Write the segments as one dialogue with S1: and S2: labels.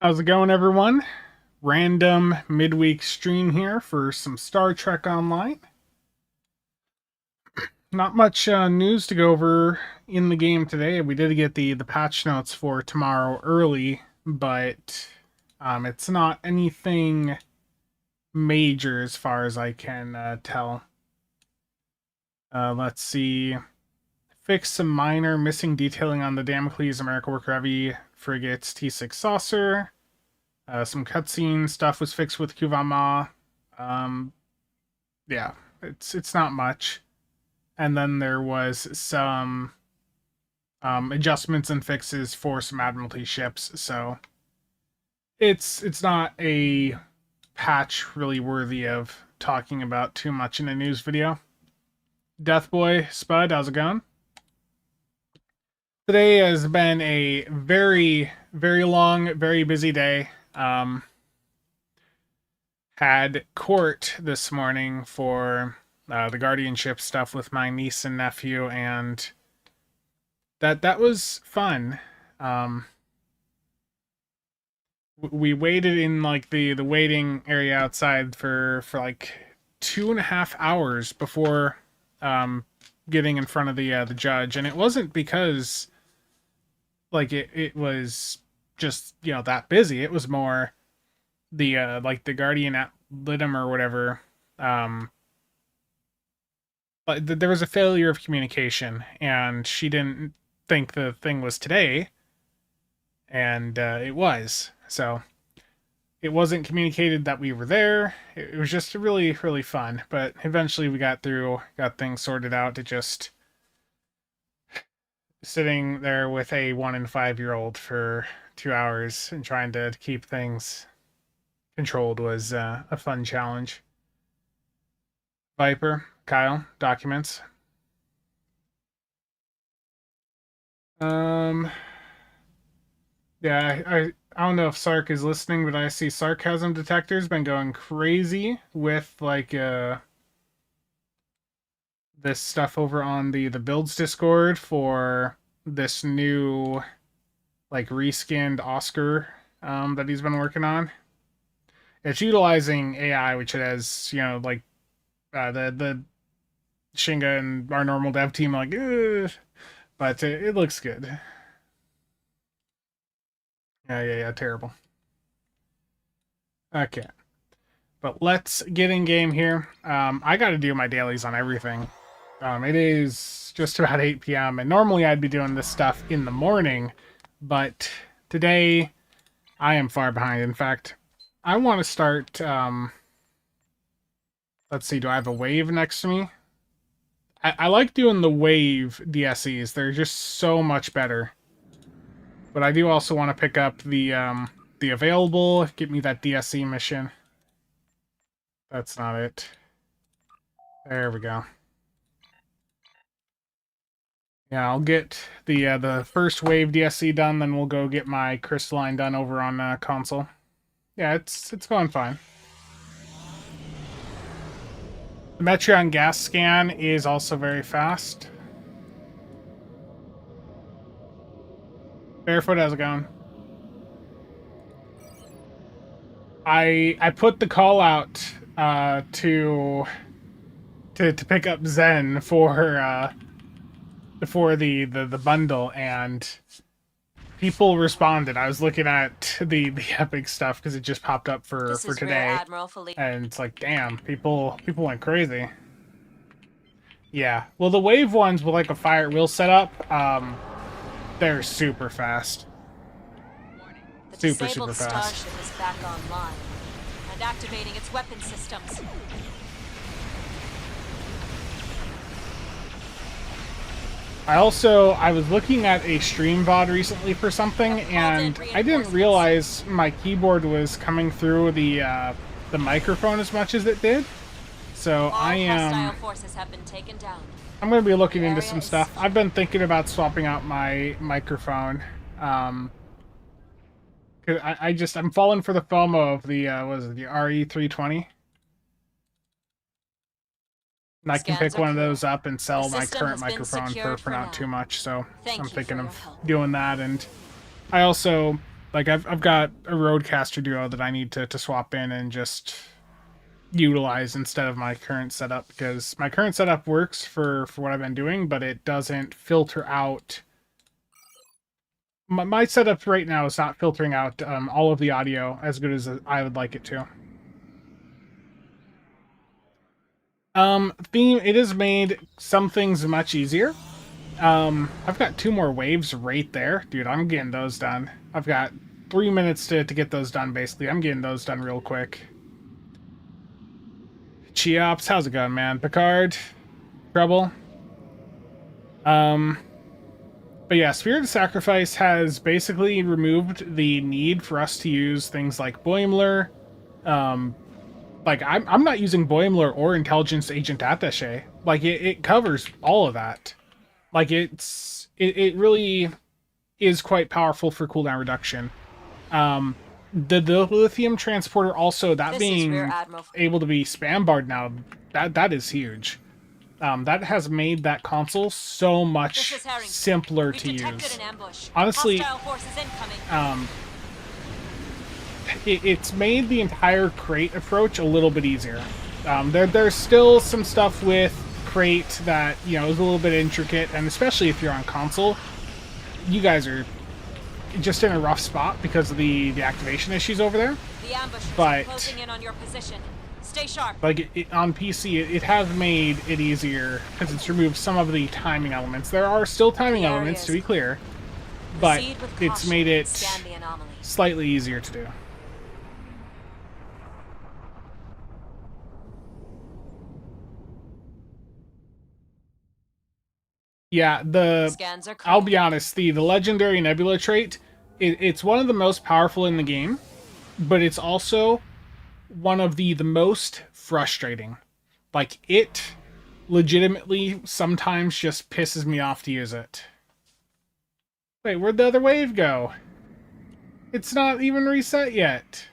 S1: How's it going, everyone? Random midweek stream here for some Star Trek Online. Not much news to go over in the game today. We did get the patch notes for tomorrow early, but it's not anything major as far as I can tell. Let's see. Fix some minor missing detailing on the Damocles America Worker Heavy frigate's T6 saucer. Some cutscene stuff was fixed with Kuvama. Um, yeah, it's not much. And then there was some adjustments and fixes for some Admiralty ships. So it's not a patch really worthy of talking about too much in a news video. Deathboy Spud, how's it going? Today has been a very, very long, very busy day. Had court this morning for the guardianship stuff with my niece and nephew, and that was fun. We waited in like the waiting area outside for like 2.5 hours before getting in front of the judge, and it wasn't because like it was just that busy. It was more the like the guardian at litem or whatever. But there was a failure of communication, and she didn't think the thing was today, and it was. So it wasn't communicated that we were there. It was just really, really fun. But eventually we got things sorted out. To just sitting there with a 1 and 5-year-old for 2 hours and trying to keep things controlled was a fun challenge. Viper, Kyle, documents. Yeah, I don't know if Sark is listening, but I see sarcasm detector's been going crazy with like this stuff over on the builds Discord for this new like reskinned Oscar that he's been working on. It's utilizing AI, which it has, like the Shinga and our normal dev team like, ugh, but it looks good. Yeah, terrible. Okay, but let's get in game here. I got to do my dailies on everything. It is just about 8 p.m. and normally I'd be doing this stuff in the morning, but today I am far behind. In fact, I want to start. Let's see. Do I have a wave next to me? I like doing the wave DSEs. They're just so much better. But I do also want to pick up the available. Get me that DSE mission. That's not it. There we go. Yeah, I'll get the first wave DSC done, then we'll go get my crystalline done over on console. Yeah, it's going fine. The Metreon gas scan is also very fast. Barefoot, how's it going? I put the call out to pick up Zen for the bundle, and people responded. I was looking at the epic stuff because it just popped up for today, and it's like, damn, people went crazy. Yeah, well, the wave ones with like a fire wheel setup, they're super fast. Super fast.
S2: Starship is back online and activating its weapon systems.
S1: I was looking at a stream VOD recently for something, and I didn't realize my keyboard was coming through the microphone as much as it did. So I'm going to be looking into some stuff. I've been thinking about swapping out my microphone. I'm falling for the FOMO of the the RE320. And I can pick one of those up and sell my current microphone for not too much. So I'm thinking of doing that. And I also Like I've got a Rodecaster Duo that I need to swap in and just utilize instead of my current setup, because my current setup works for what I've been doing, but it doesn't filter out. My setup right now is not filtering out all of the audio as good as I would like it to. Theme, it has made some things much easier. I've got 2 more waves right there. Dude, I'm getting those done. I've got 3 minutes to get those done, basically. I'm getting those done real quick. Cheops, how's it going, man? Picard? Trouble? But yeah, Spirit of Sacrifice has basically removed the need for us to use things like Boimler. Like, I'm not using Boimler or Intelligence Agent Attaché. Like, it covers all of that. Like, it really is quite powerful for cooldown reduction. The lithium transporter also, that being able to be spam barred now, that is huge. That has made that console so much simpler to use. Honestly, it's made the entire crate approach a little bit easier. There's still some stuff with crate that, you know, is a little bit intricate, and especially if you're on console, you guys are just in a rough spot because of the activation issues over there. But
S2: closing in on your position. Stay sharp.
S1: Like on PC, it has made it easier because it's removed some of the timing elements. There are still timing elements, to be clear, but it's made it slightly easier to do. Yeah, I'll be honest, the legendary Nebula trait, it's one of the most powerful in the game, but it's also one of the most frustrating. Like, it legitimately sometimes just pisses me off to use it. Wait, where'd the other wave go? It's not even reset yet.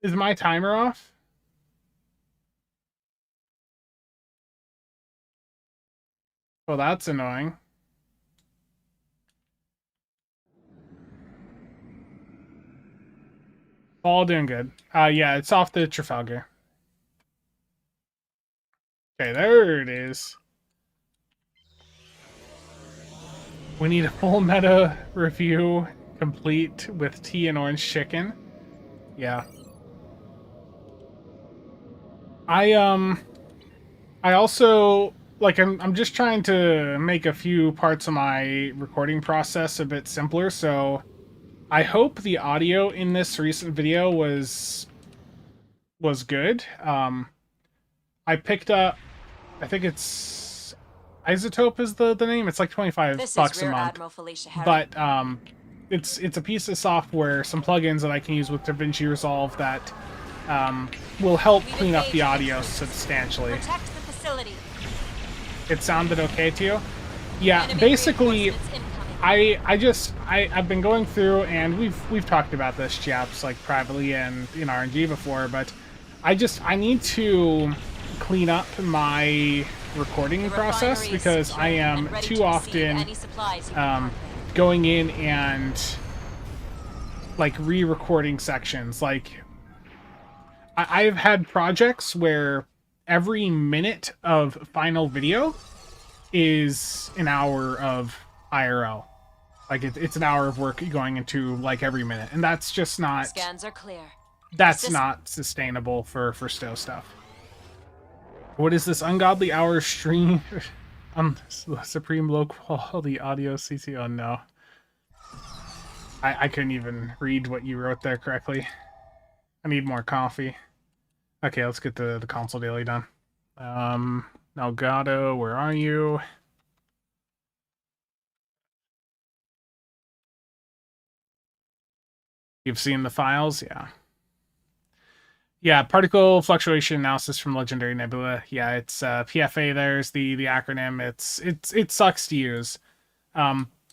S1: Is my timer off? Well, that's annoying. All doing good. Yeah, it's off the Trafalgar. Okay, there it is. We need a full meta review complete with tea and orange chicken. Yeah. I also, like, I'm just trying to make a few parts of my recording process a bit simpler, so I hope the audio in this recent video was good. I picked up, I think it's Isotope is the name. It's like $25 a month. But it's a piece of software, some plugins that I can use with DaVinci Resolve that will help clean up the audio substantially. It sounded okay to you? Yeah, basically, I've been going through, and we've talked about this, chaps, like privately and in RNG before, but I need to clean up my recording process because I am too often going in and like re-recording sections. Like, I've had projects where every minute of final video is an hour of IRL. Like, it's an hour of work going into like every minute, and that's just not.
S2: Scans are clear.
S1: That's not sustainable for Stow stuff. What is this ungodly hour stream? Supreme low quality audio CC. Oh no. I couldn't even read what you wrote there correctly. I need more coffee. Okay, let's get the console daily done. Nalgado, where are you? You've seen the files? Yeah. Yeah, particle fluctuation analysis from Legendary Nebula. Yeah, it's PFA. There's the acronym. It sucks to use.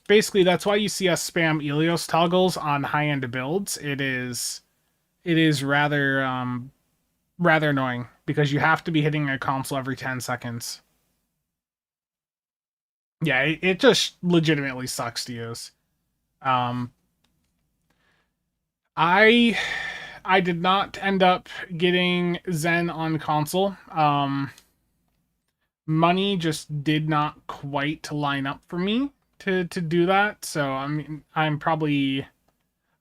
S1: Basically, that's why you see us spam Ilios toggles on high-end builds. It is rather rather annoying because you have to be hitting a console every 10 seconds. Yeah, it just legitimately sucks to use. I I did not end up getting Zen on console. Money just did not quite line up for me to do that. So I mean, I'm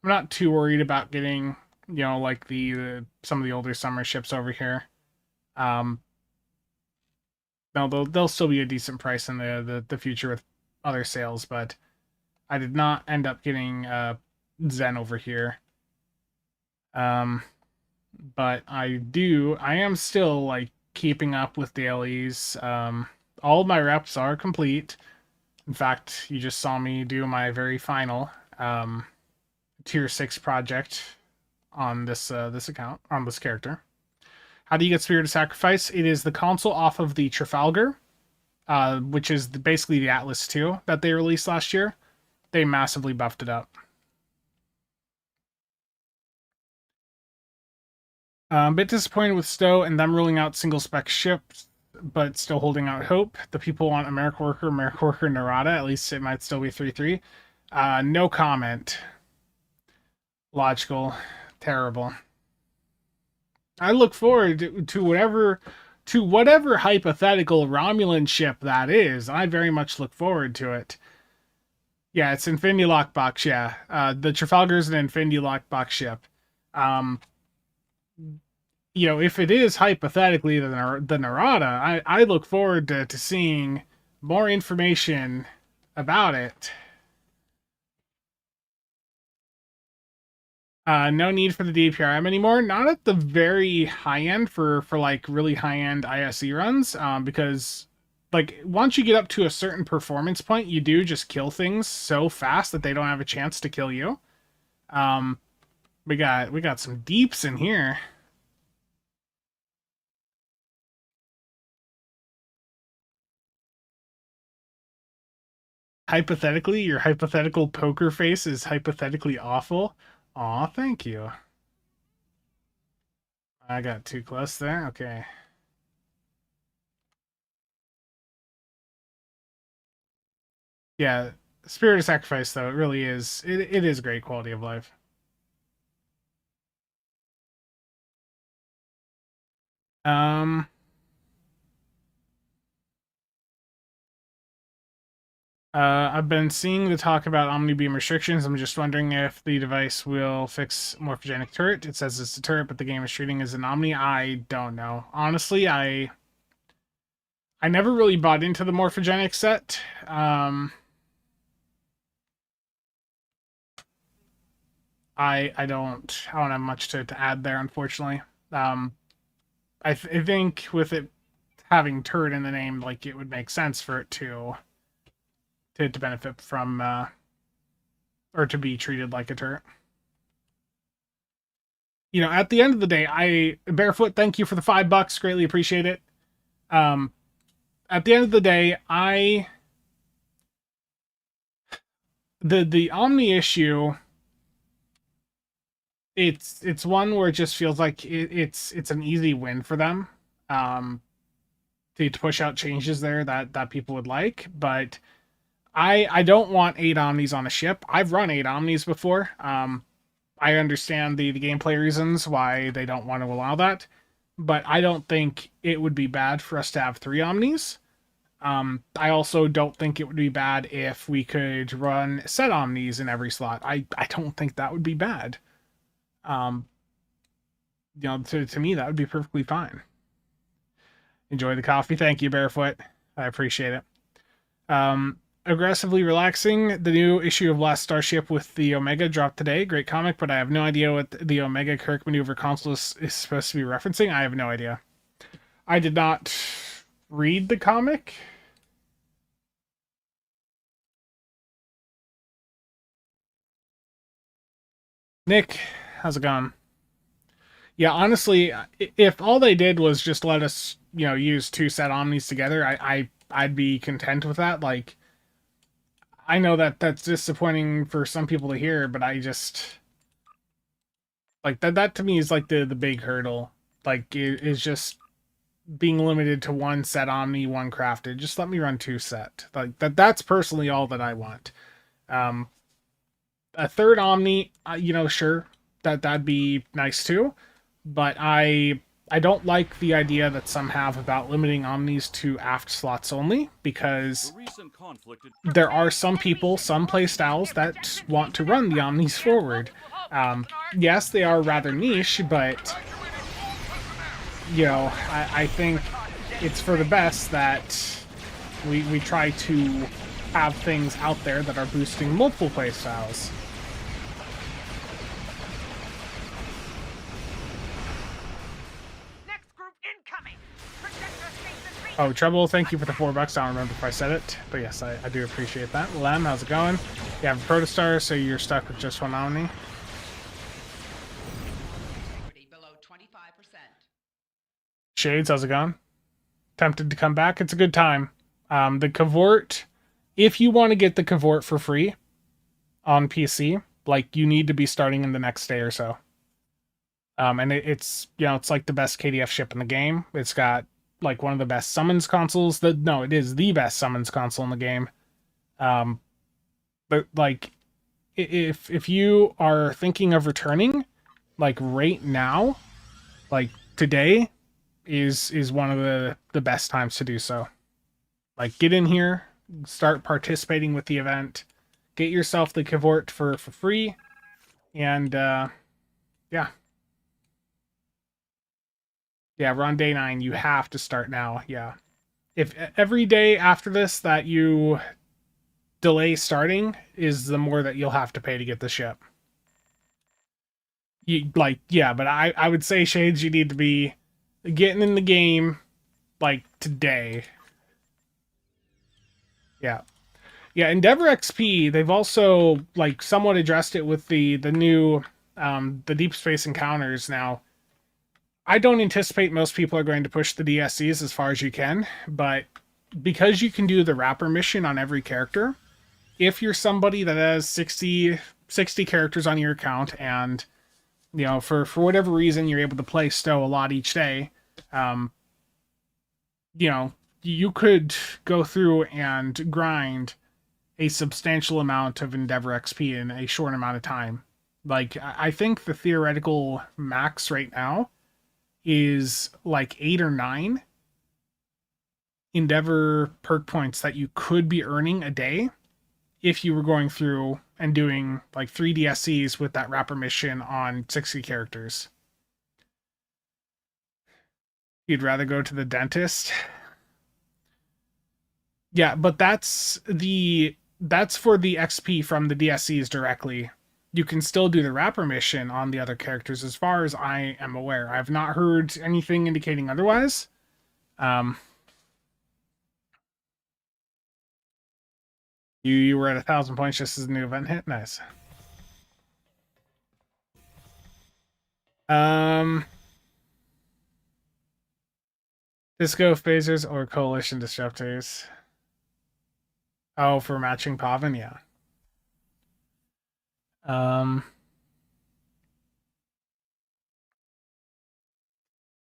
S1: not too worried about getting like the some of the older summer ships over here. Um, no, they'll still be a decent price in the future with other sales, but I did not end up getting Zen over here. Um, but I am still like keeping up with dailies. All of my reps are complete. In fact, you just saw me do my very final tier 6 project on this account, on this character. How do you get Spirit of Sacrifice? It is the console off of the Trafalgar, which is basically the Atlas 2 that they released last year. They massively buffed it up. A bit disappointed with Stowe and them ruling out single spec ships, but still holding out hope. The people want America Worker, Narada. At least it might still be 3-3. No comment. Logical. Terrible. I look forward to whatever hypothetical Romulan ship that is. I very much look forward to it. Yeah, it's Infinity Lockbox. Yeah, the Trafalgar is an Infinity Lockbox ship. Um, if it is hypothetically the Narada, I look forward to seeing more information about it. No need for the DPRM anymore. Not at the very high end for like really high end ISE runs. Because like once you get up to a certain performance point, you do just kill things so fast that they don't have a chance to kill you. Um, we got some deeps in here. Hypothetically, your hypothetical poker face is hypothetically awful. Aw, thank you. I got too close there. Okay. Yeah, Spirit of Sacrifice though, it really is. It is great quality of life. Um, I've been seeing the talk about Omni-Beam restrictions. I'm just wondering if the device will fix morphogenic turret. It says it's a turret, but the game is treating as an Omni. I don't know. Honestly, I never really bought into the morphogenic set. I don't have much to add there, unfortunately. Um, I think with it having turret in the name, like it would make sense for it to benefit from or to be treated like a turret. At the end of the day, I Barefoot, thank you for the $5. Greatly appreciate it. Um, at the end of the day, the Omni issue, it's one where it just feels like it's an easy win for them. To push out changes there that people would like, but I don't want 8 Omnis on a ship. I've run 8 Omnis before. I understand the gameplay reasons why they don't want to allow that, but I don't think it would be bad for us to have 3 Omnis. I also don't think it would be bad if we could run set Omnis in every slot. I don't think that would be bad. Um, to me, that would be perfectly fine. Enjoy the coffee. Thank you, Barefoot. I appreciate it. Aggressively relaxing. The new issue of Last Starship with the Omega dropped today. Great comic, but I have no idea what the Omega Kirk maneuver console is supposed to be referencing. I have no idea. I did not read the comic. Nick, how's it going? Yeah, honestly, if all they did was just let us, use 2 set omnis together, I'd be content with that. Like, I know that that's disappointing for some people to hear, but I just like that to me is like the big hurdle. Like, it is just being limited to 1 set omni, 1 crafted. Just let me run 2 set. Like that's personally all that I want. A third omni, sure. that'd be nice too. But I don't like the idea that some have about limiting Omnis to aft slots only, because there are some people, some playstyles that want to run the Omnis forward. Yes, they are rather niche, but you know, I think it's for the best that we try to have things out there that are boosting multiple playstyles. Oh, Treble, thank you for the $4. I don't remember if I said it, but yes, I do appreciate that. Lem, how's it going? You have a Protostar, so you're stuck with just one Omni. Shades, how's it going? Tempted to come back? It's a good time. The Cavort, if you want to get the Cavort for free on PC, like, you need to be starting in the next day or so. And it's, you know, it's like the best KDF ship in the game. It's got like one of the best summons consoles. It is the best summons console in the game. But like, if you are thinking of returning, like right now, like today is one of the best times to do so. Like, get in here, start participating with the event, get yourself the Cavort for free, and yeah. Yeah, we're on day 9. You have to start now. Yeah. If every day after this that you delay starting is the more that you'll have to pay to get the ship. Yeah, but I would say, Shades, you need to be getting in the game like today. Yeah. Yeah, Endeavor XP, they've also like somewhat addressed it with the new the deep space encounters now. I don't anticipate most people are going to push the DSCs as far as you can, but because you can do the wrapper mission on every character, if you're somebody that has 60 characters on your account and, you know, for whatever reason you're able to play Stow a lot each day, you know, you could go through and grind a substantial amount of Endeavor XP in a short amount of time. Like, I think the theoretical max right now is like 8 or 9 Endeavor perk points that you could be earning a day if you were going through and doing like 3 DSCs with that wrapper mission on 60 characters. You'd rather go to the dentist? Yeah, but that's for the XP from the DSCs directly. You can still do the wrapper mission on the other characters, as far as I am aware. I've not heard anything indicating otherwise. You were at 1,000 points just as the new event hit? Nice. Disco phasers or coalition disruptors? Oh, for matching Pavin, yeah.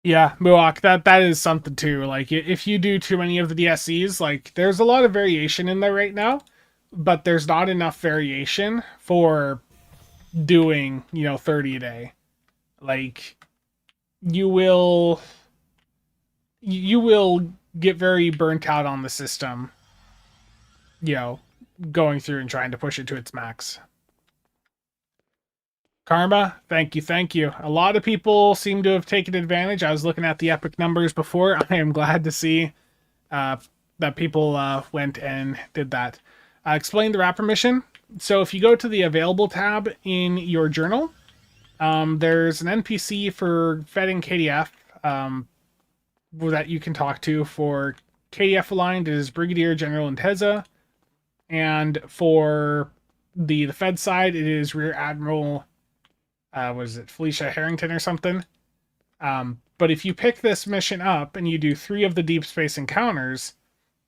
S1: Yeah, Muak, that is something too. Like, if you do too many of the DSCs, like, there's a lot of variation in there right now, but there's not enough variation for doing, 30 a day. Like, you will get very burnt out on the system, going through and trying to push it to its max. Karma, thank you. A lot of people seem to have taken advantage. I was looking at the epic numbers before. I am glad to see that people went and did that. Explain the wrapper mission. So if you go to the available tab in your journal, there's an NPC for Fed and KDF that you can talk to. For KDF aligned, it is Brigadier General Inteza, and for the Fed side, it is Rear Admiral. Was it Felicia Harrington or something? But if you pick this mission up and you do 3 of the deep space encounters,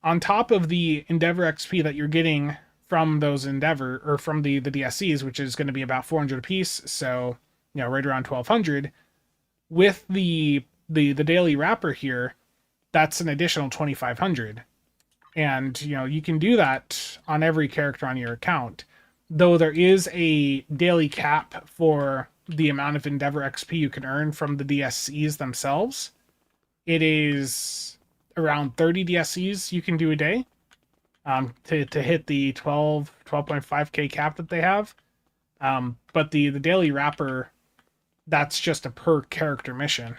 S1: on top of the Endeavor XP that you're getting from those Endeavor, or from the DSCs, which is going to be about 400 apiece, so, right around 1,200, with the daily wrapper here, that's an additional 2,500. And, you can do that on every character on your account. Though there is a daily cap for the amount of Endeavor XP you can earn from the DSCs themselves. It is around 30 DSCs you can do a day to hit the 12.5k cap that they have. But the daily wrapper, that's just a per character mission.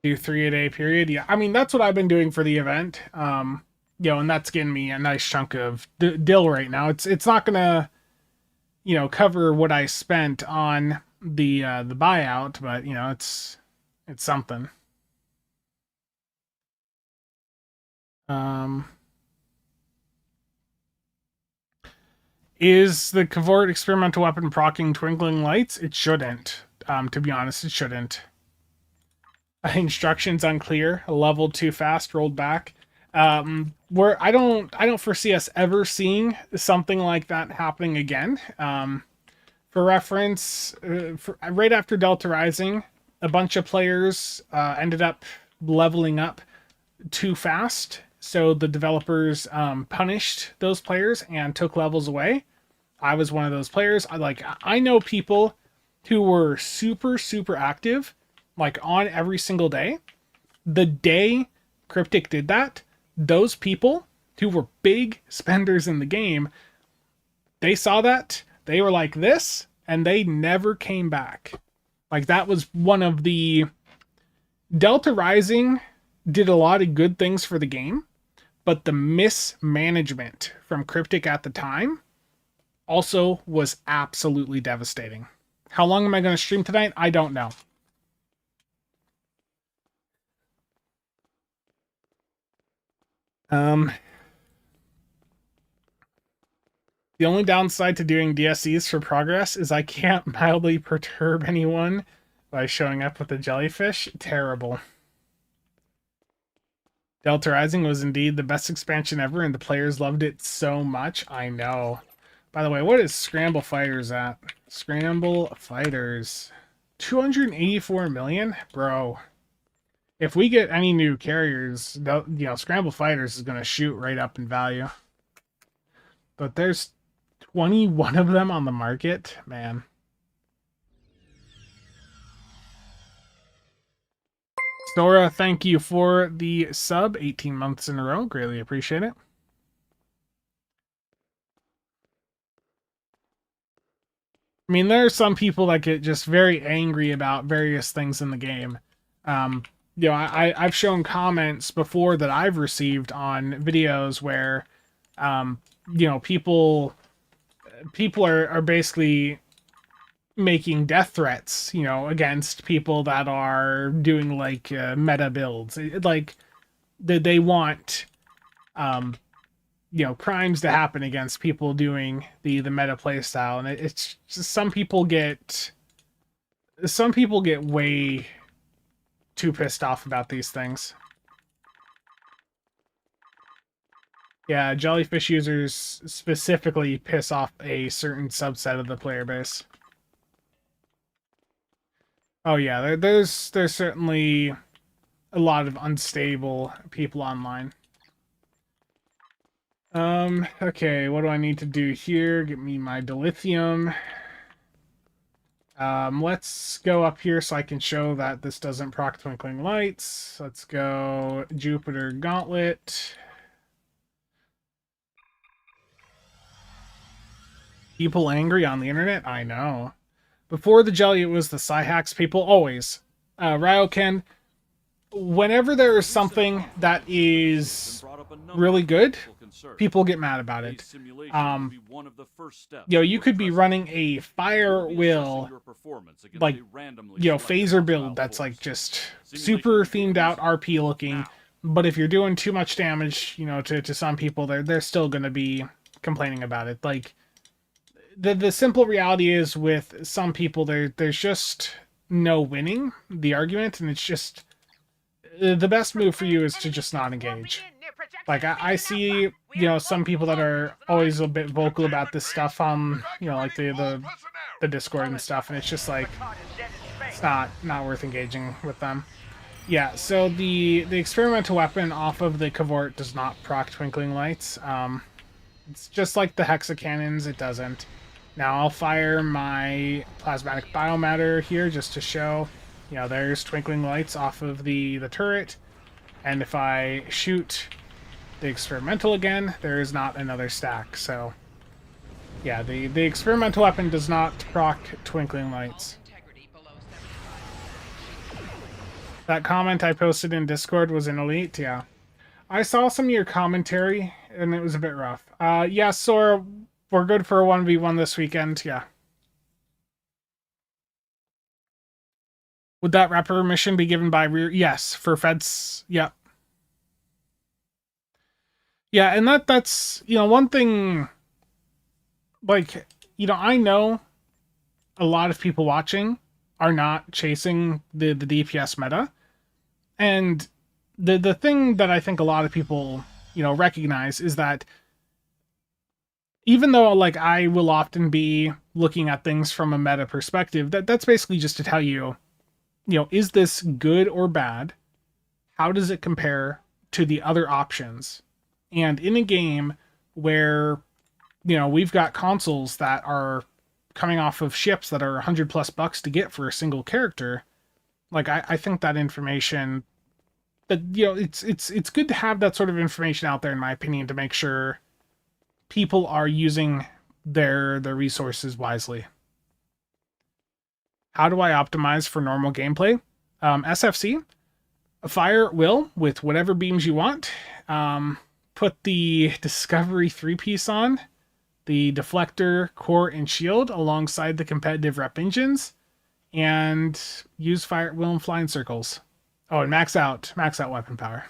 S1: Do 3 a day period. Yeah, I mean, that's what I've been doing for the event. And that's getting me a nice chunk of dill right now. It's not gonna, cover what I spent on the buyout, but it's something. Is the Cavort experimental weapon proccing twinkling lights? It shouldn't. To be honest, it shouldn't. Instructions unclear. A level too fast. Rolled back. Where I don't foresee us ever seeing something like that happening again. For reference, right after Delta Rising, a bunch of players ended up leveling up too fast, so the developers punished those players and took levels away. I was one of those players. I know people who were super active, like on every single day. The day Cryptic did that, those people who were big spenders in the game, they saw that, they were like this, and they never came back. Like, that was one of the... Delta Rising did a lot of good things for the game, but the mismanagement from Cryptic at the time also was absolutely devastating. How long am I going to stream tonight? I don't know. The only downside to doing DSCs for progress is I can't mildly perturb anyone by showing up with a jellyfish. Terrible. Delta Rising was indeed the best expansion ever, and the players loved it so much. I know. By the way, what is Scramble Fighters at? Scramble Fighters. 284 million? Bro. If we get any new carriers, Scramble Fighters is going to shoot right up in value. But there's 21 of them on the market, man. Sora, thank you for the sub, 18 months in a row. Greatly appreciate it. I mean, there are some people that get just very angry about various things in the game. I've shown comments before that I've received on videos where, people are basically making death threats, against people that are doing like meta builds. Like they want, crimes to happen against people doing the meta play style, and it's just some people get way too pissed off about these things. Yeah, jellyfish users specifically piss off a certain subset of the player base. Oh yeah, there's certainly a lot of unstable people online. Okay, what do I need to do here? Get me my dilithium. Let's go up here so I can show that this doesn't proc twinkling lights. Let's go Jupiter Gauntlet. People angry on the internet? I know. Before the jelly, it was the Psyhacks people. Always. Ryoken, whenever there is something that is really good, people get mad about it. You could be running a fire will, like, phaser build that's like just super themed out RP looking, but if you're doing too much damage, to some people, they're still gonna be complaining about it. Like, the simple reality is, with some people, there's just no winning the argument, and it's just the best move for you is to just not engage. Like, I see, some people that are always a bit vocal about this stuff on, like the Discord and stuff, and it's just like, it's not worth engaging with them. Yeah, so the experimental weapon off of the Cavort does not proc twinkling lights. It's just like the hexacannons, it doesn't. Now I'll fire my plasmatic biomatter here just to show, there's twinkling lights off of the turret. And if I shoot the experimental again, there is not another stack. So, yeah, the experimental weapon does not proc twinkling lights. That comment I posted in Discord was in Elite, yeah. I saw some of your commentary, and it was a bit rough. Yeah, Sora, we're good for a 1v1 this weekend, yeah. Would that rep permission be given by rear? Yes, for feds, yeah. Yeah, and that's, one thing, like, I know a lot of people watching are not chasing the DPS meta. And the thing that I think a lot of people, recognize is that even though like I will often be looking at things from a meta perspective, that's basically just to tell you, is this good or bad? How does it compare to the other options? And in a game where, we've got consoles that are coming off of ships that are $100+ to get for a single character, like I think that information, that it's good to have that sort of information out there, in my opinion, to make sure people are using their resources wisely. How do I optimize for normal gameplay? SFC, fire at will with whatever beams you want. Put the Discovery 3-piece on, the deflector, core, and shield alongside the competitive rep engines, and use fire at will and fly in circles. Oh, and max out weapon power.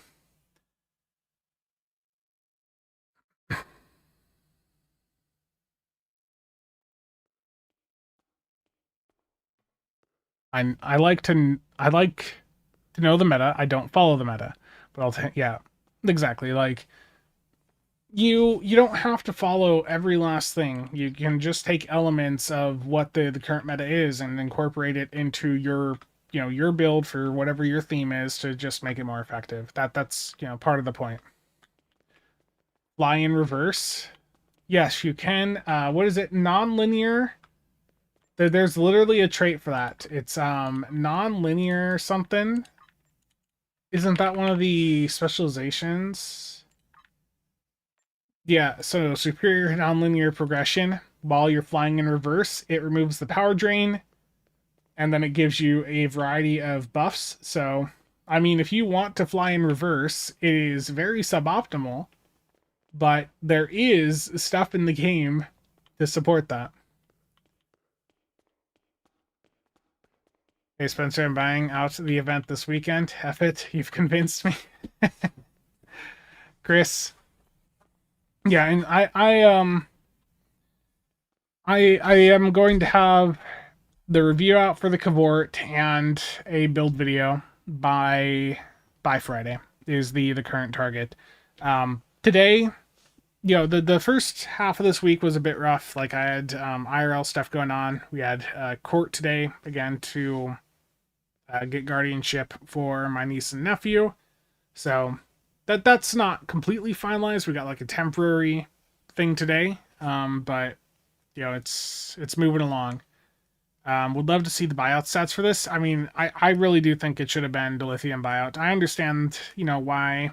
S1: I like to know the meta. I don't follow the meta, but yeah, exactly. Like you don't have to follow every last thing. You can just take elements of what the current meta is and incorporate it into your your build for whatever your theme is to just make it more effective. That's part of the point. Fly in reverse. Yes, you can. What is it? Non-linear. There's literally a trait for that. It's non-linear something. Isn't that one of the specializations? Yeah, so superior non-linear progression. While you're flying in reverse, it removes the power drain, and then it gives you a variety of buffs. So, I mean, if you want to fly in reverse, it is very suboptimal, but there is stuff in the game to support that. Hey Spencer, I'm buying out the event this weekend. F it, you've convinced me. Chris. Yeah, and I am going to have the review out for the Cavort and a build video by Friday is the current target. Today, the first half of this week was a bit rough. Like I had IRL stuff going on. We had court today again to get guardianship for my niece and nephew. So that's not completely finalized. We got like a temporary thing today, but it's moving along. Would love to see the buyout stats for this. I mean, I really do think it should have been dilithium buyout. I understand, why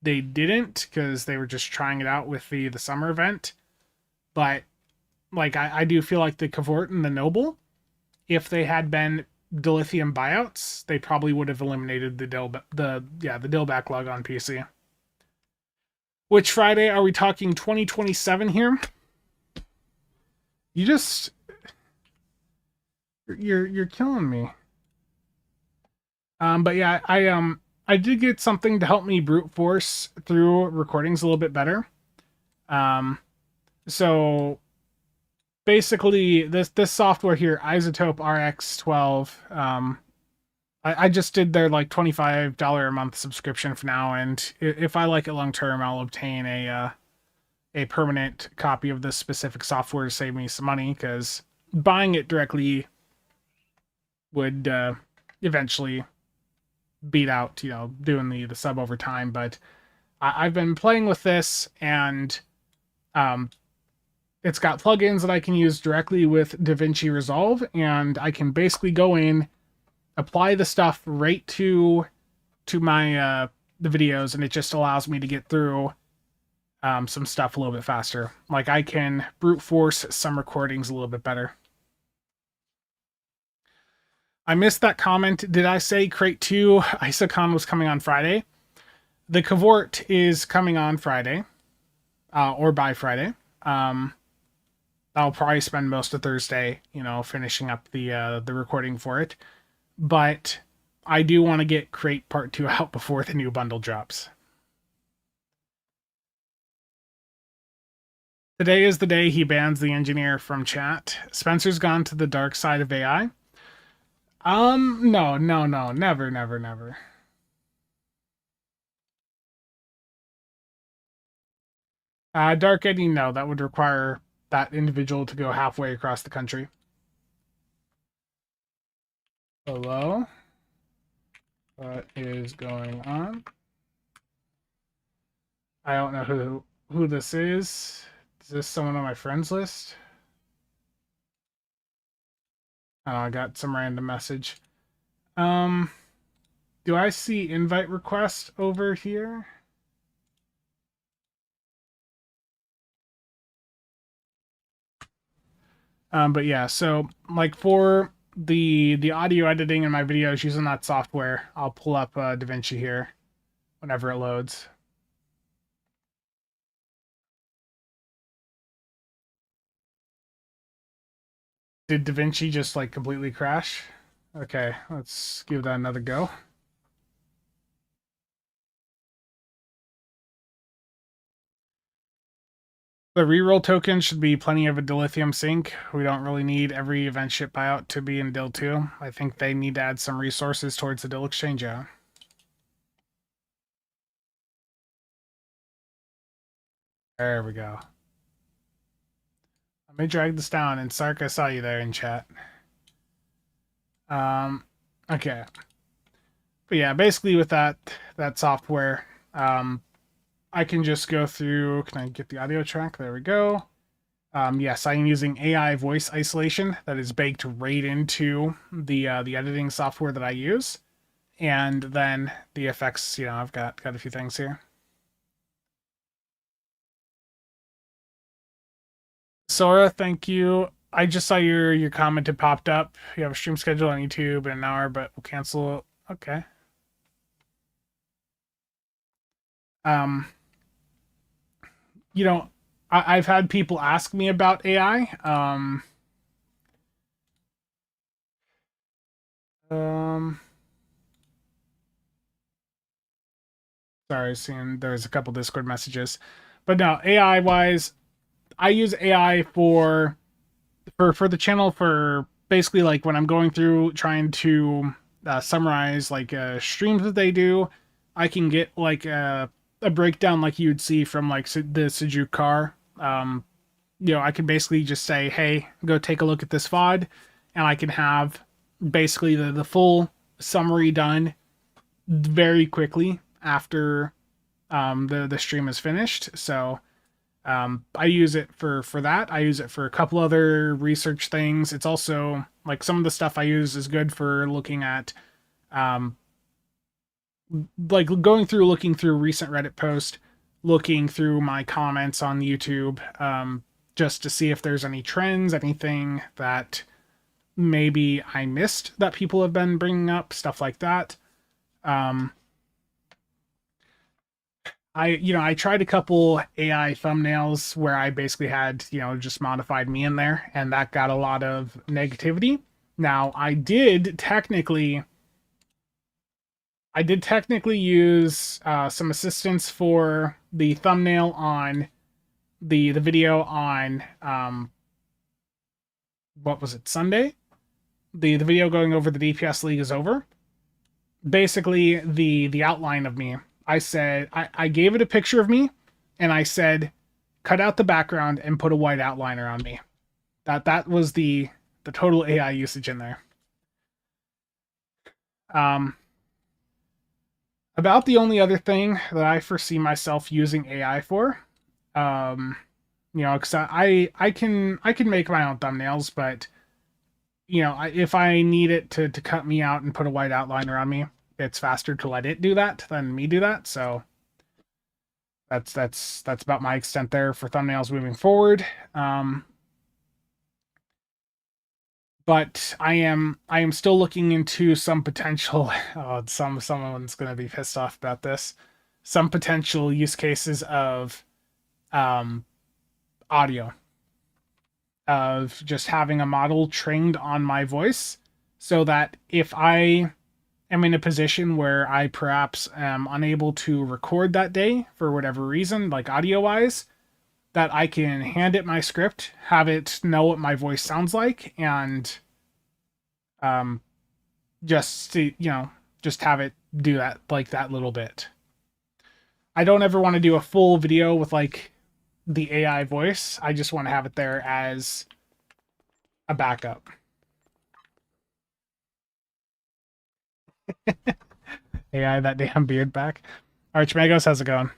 S1: they didn't, because they were just trying it out with the summer event. But like I do feel like the Cavort and the Noble, if they had been dilithium buyouts, they probably would have eliminated the dill backlog on PC. Which Friday are we talking? 2027 here? You just you're killing me. But yeah, I did get something to help me brute force through recordings a little bit better. So basically this software here, Isotope RX12, I just did their like $25 a month subscription for now, and if I like it long term, I'll obtain a permanent copy of this specific software to save me some money, because buying it directly would eventually beat out doing the sub over time. But I've been playing with this, and Um, it's got plugins that I can use directly with DaVinci Resolve, and I can basically go in, apply the stuff right to my the videos, and it just allows me to get through some stuff a little bit faster. Like I can brute force some recordings a little bit better. I missed that comment. Did I say Crate 2 ISOCON was coming on Friday? The Cavort is coming on Friday, or by Friday. I'll probably spend most of Thursday, finishing up the recording for it. But I do want to get Crate Part 2 out before the new bundle drops. Today is the day he bans the engineer from chat. Spencer's gone to the dark side of AI. No, never, never, never. Dark Eddie, no, that would require that individual to go halfway across the country. Hello? What is going on? I don't know who this is. Is this someone on my friends list? Oh, I got some random message. Do I see invite request over here? But yeah, so like for the audio editing in my videos using that software, I'll pull up DaVinci here whenever it loads. Did DaVinci just like completely crash? Okay, let's give that another go. The reroll token should be plenty of a dilithium sink. We don't really need every event ship buyout to be in Dil 2. I think they need to add some resources towards the Dil exchange, yeah. There we go. Let me drag this down, and Sark, I saw you there in chat. Okay. But yeah, basically with that software, I can just go through. Can I get the audio track? There we go. Yes, I'm using AI voice isolation that is baked right into the editing software that I use, and then the effects. I've got a few things here. Sora, thank you. I just saw your comment had popped up. You have a stream schedule on YouTube in an hour, but we'll cancel. Okay. Um, I've had people ask me about AI. Sorry, seeing there's a couple Discord messages, but no, AI wise, I use AI for the channel for basically like when I'm going through trying to summarize like streams that they do. I can get like a breakdown like you'd see from like the Sejuk car. I can basically just say, hey, go take a look at this VOD, and I can have basically the full summary done very quickly after the stream is finished. So I use it for that. I use it for a couple other research things. It's also like some of the stuff I use is good for looking at like looking through recent Reddit post, looking through my comments on YouTube, just to see if there's any trends, anything that maybe I missed that people have been bringing up, stuff like that. I tried a couple AI thumbnails where I basically had, just modified me in there, and that got a lot of negativity. Now, I did technically use some assistance for the thumbnail on the video on what was it, Sunday? The video going over the DPS League is over. Basically, the outline of me. I said I gave it a picture of me, and I said, cut out the background and put a white outliner on me. That was the total AI usage in there. About the only other thing that I foresee myself using AI for, You know, because I can make my own thumbnails, but you know, if I need it to cut me out and put a white outline around me, it's faster to let it do that than me do that. So that's about my extent there for thumbnails moving forward. But I am still looking into some potential. Oh, someone's gonna be pissed off about this. Some potential use cases of um, audio, of just having a model trained on my voice, so that if I am in a position where I perhaps am unable to record that day for whatever reason, like audio wise, that I can hand it my script, have it know what my voice sounds like, and um, just to, just have it do that, like that little bit. I don't ever want to do a full video with like the AI voice. I just want to have it there as a backup. AI that damn beard back. Archmagos, how's it going?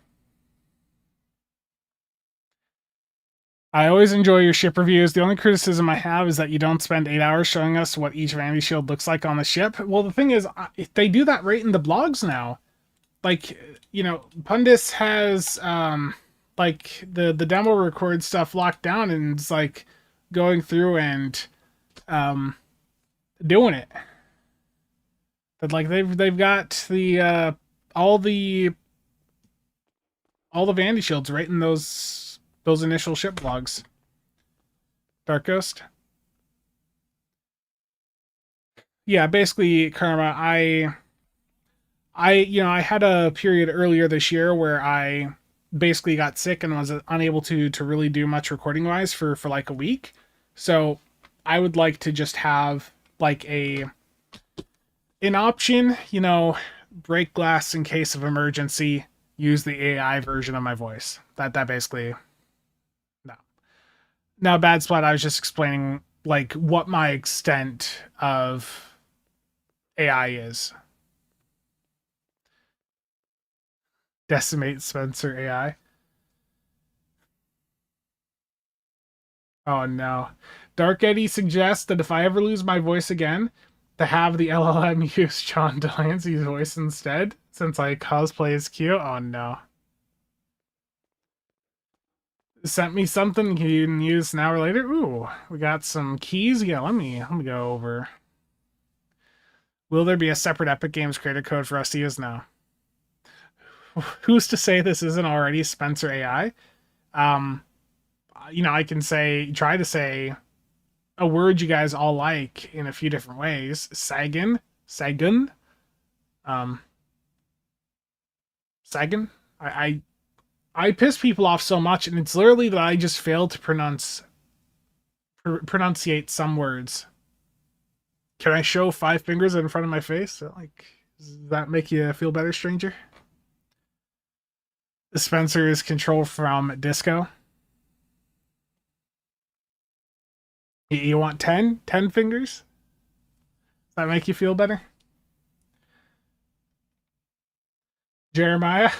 S1: I always enjoy your ship reviews. The only criticism I have is that you don't spend 8 hours showing us what each vanity shield looks like on the ship. Well, the thing is, they do that right in the blogs now. Like, Pundis has like the demo record stuff locked down, and it's like going through and um doing it. But like they've got the all the all the vanity shields right in those initial ship blogs. Dark Ghost. Yeah, basically, Karma. I had a period earlier this year where I basically got sick and was unable to really do much recording wise for like a week. So I would like to just have like an option, break glass in case of emergency, use the AI version of my voice. That basically no. Now, bad spot, I was just explaining like what my extent of AI is. Decimate Spencer AI. Oh no. Dark Eddie suggests that if I ever lose my voice again, to have the LLM use John Delancey's voice instead, since I cosplay as Q. Oh no. Sent me something you can use now or later. Ooh, we got some keys. Yeah, let me go over. Will there be a separate Epic Games creator code for us to use now? Who's to say this isn't already Spencer AI? Um, I can try to say a word you guys all like in a few different ways. Sagan, um, Sagan. I piss people off so much, and it's literally that I just fail to pronunciate some words. Can I show 5 fingers in front of my face? Like, does that make you feel better, stranger? Spencer is controlled from Disco. You want 10? 10 fingers? Does that make you feel better? Jeremiah?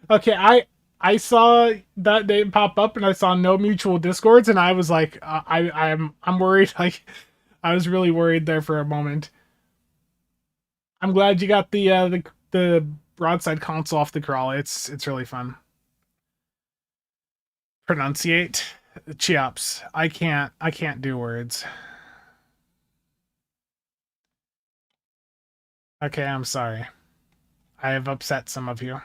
S1: Okay, I saw that name pop up and I saw no mutual discords, and I was like, I'm worried. Like, I was really worried there for a moment. I'm glad you got the broadside console off the crawl. It's really fun. Pronunciate Cheops. I can't do words. Okay, I'm sorry. I have upset some of you.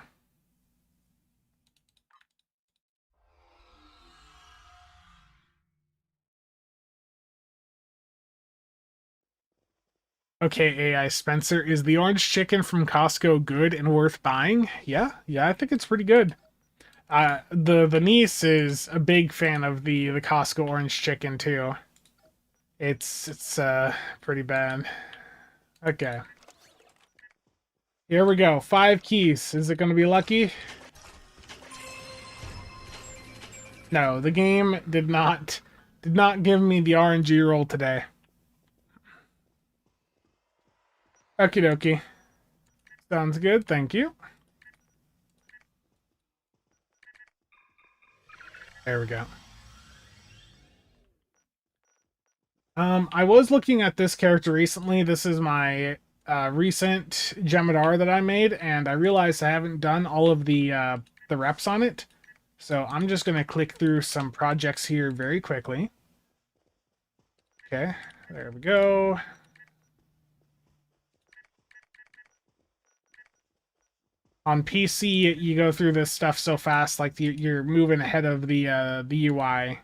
S1: Okay, AI Spencer, is the orange chicken from Costco good and worth buying? Yeah, I think it's pretty good. The niece is a big fan of the Costco orange chicken too. It's pretty bad. Okay. Here we go. 5 keys. Is it gonna be lucky? No, the game did not give me the RNG roll today. Okie dokie. Sounds good, thank you. There we go. I was looking at this character recently. This is my recent Jemadar that I made, and I realized I haven't done all of the reps on it. So I'm just gonna click through some projects here very quickly. Okay, there we go. On PC, you go through this stuff so fast, like you're moving ahead of the UI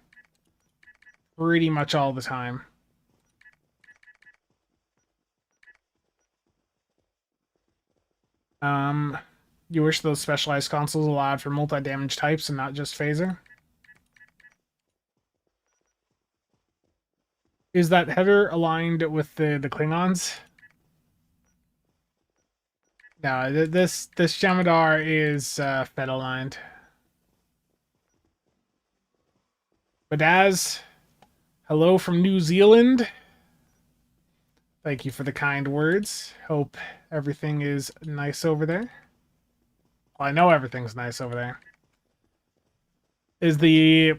S1: pretty much all the time. Um, you wish those specialized consoles allowed for multi-damage types and not just phaser? Is that header aligned with the Klingons? No, this Jemadar is Fed aligned. But as hello from New Zealand. Thank you for the kind words. Hope everything is nice over there. Well, I know everything's nice over there. Is the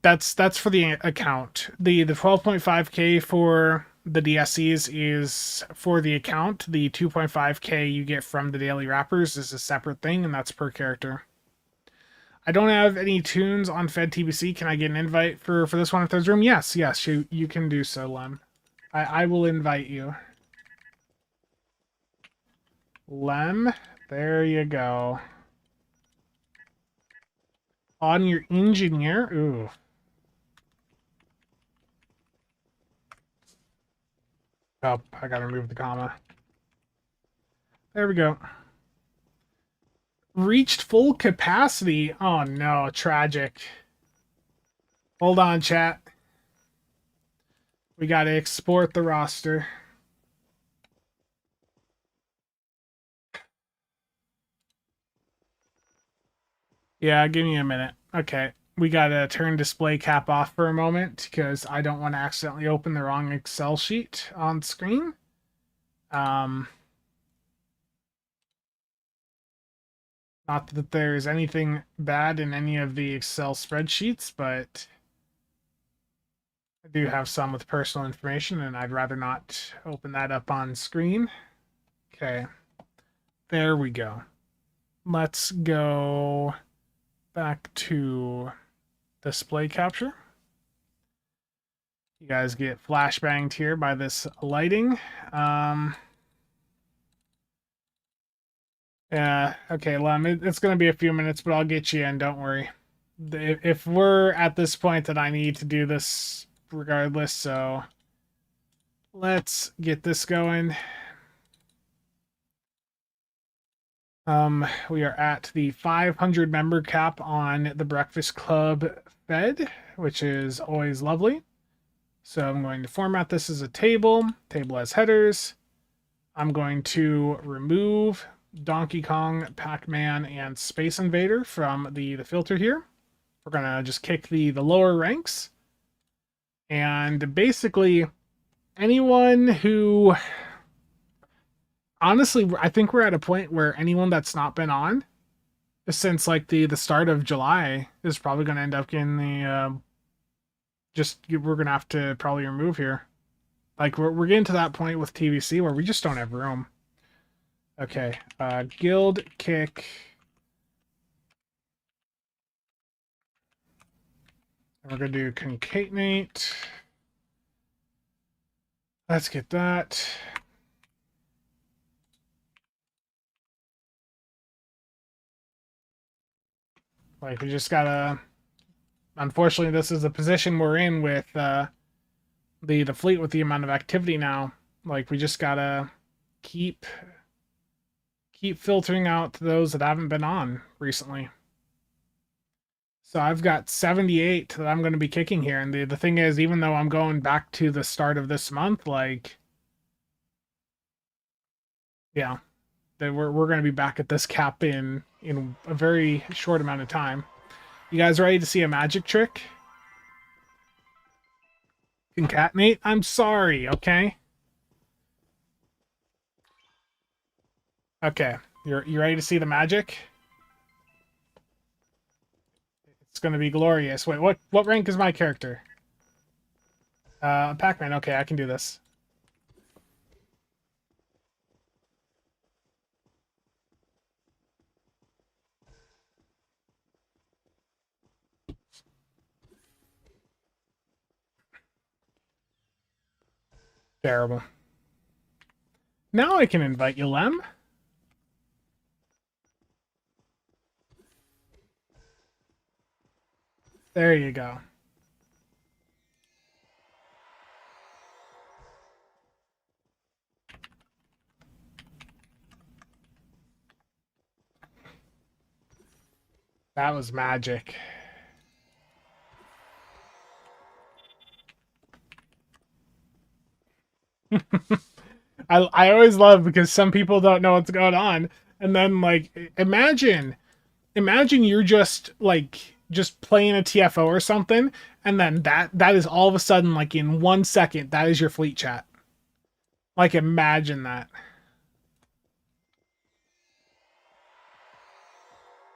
S1: that's for the account. The 12.5K for the DSCs is for the account. The 2.5K you get from the daily wrappers is a separate thing, and that's per character. I don't have any tunes on Fed TBC. Can I get an invite for this one if there's room? Yes, you can do so, Lem. I will invite you. Lem, there you go. On your engineer? Ooh. Oh, I gotta remove the comma. There we go. Reached full capacity. Oh no, tragic. Hold on, chat. We gotta export the roster. Yeah, give me a minute. Okay, we gotta turn display cap off for a moment because I don't want to accidentally open the wrong Excel sheet on screen. Not that there's anything bad in any of the Excel spreadsheets, but I do have some with personal information, and I'd rather not open that up on screen. Okay, there we go. Let's go back to display capture. You guys get flashbanged here by this lighting. Yeah, okay, Lem, it's going to be a few minutes, but I'll get you in, don't worry. If we're at this point, that I need to do this regardless, so let's get this going. We are at the 500 member cap on the Breakfast Club Fed, which is always lovely. So I'm going to format this as a table. Table has headers. I'm going to remove Donkey Kong, Pac-Man, and Space Invader from the filter here. We're going to just kick the lower ranks. And basically, anyone who... Honestly, I think we're at a point where anyone that's not been on since like the start of July is probably going to end up getting the... we're going to have to probably remove here. Like, we're getting to that point with TVC where we just don't have room. Okay, guild kick. And we're going to do concatenate. Let's get that. Like, we just gotta... Unfortunately, this is the position we're in with the fleet with the amount of activity now. Like, we just gotta keep filtering out those that haven't been on recently. So I've got 78 that I'm going to be kicking here. And the thing is, even though I'm going back to the start of this month, like, yeah, we're going to be back at this cap in a very short amount of time. You guys ready to see a magic trick? Concatenate? I'm sorry, okay? Okay, you ready to see the magic? gonna be glorious. Wait, what rank is my character? Pac-Man. Okay, I can do this. Terrible. Now I can invite you, Lem. There you go. That was magic. I always love because some people don't know what's going on, and then like imagine you're just like just playing a TFO or something, and then that is all of a sudden like in 1 second that is your fleet chat. Like imagine that.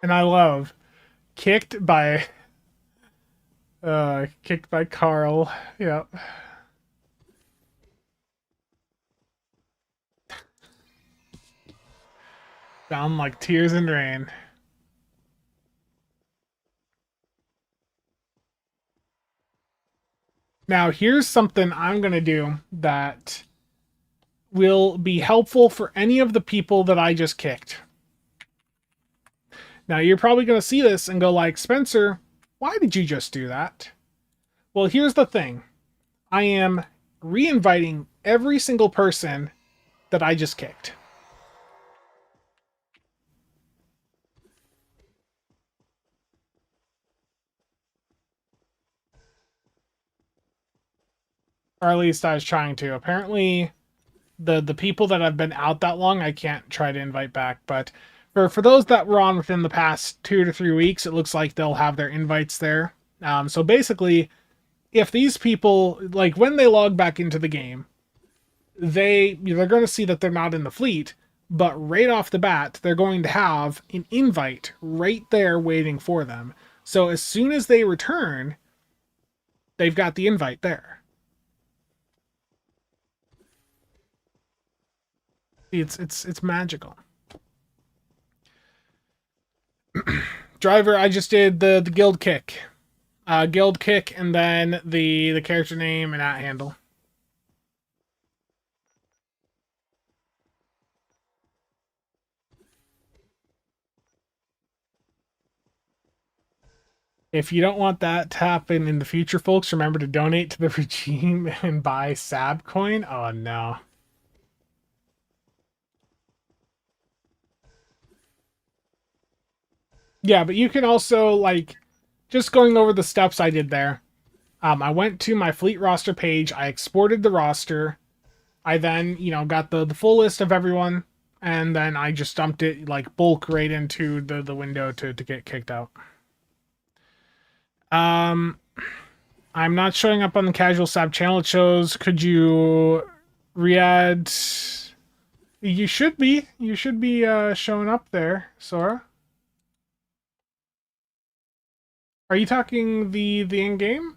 S1: And I love kicked by Carl. Yep. Down like tears and rain. Now, here's something I'm going to do that will be helpful for any of the people that I just kicked. Now, you're probably going to see this and go like, Spencer, why did you just do that? Well, here's the thing. I am re-inviting every single person that I just kicked. Or at least I was trying to. Apparently, the people that have been out that long, I can't try to invite back. But for those that were on within the past 2 to 3 weeks, it looks like they'll have their invites there. So basically, if these people, like when they log back into the game, they're going to see that they're not in the fleet, but right off the bat, they're going to have an invite right there waiting for them. So as soon as they return, they've got the invite there. It's magical. Driver, I just did the guild kick. Guild kick and then the character name and at handle. If you don't want that to happen in the future, folks, remember to donate to the regime and buy SAB coin. Oh no. Yeah, but you can also, like, just going over the steps I did there. I went to my fleet roster page. I exported the roster. I then, got the full list of everyone. And then I just dumped it, like, bulk right into the window to get kicked out. I'm not showing up on the CasualSAB channel. It shows, could you re-add... You should be. You should be showing up there, Sora. Are you talking the in-game?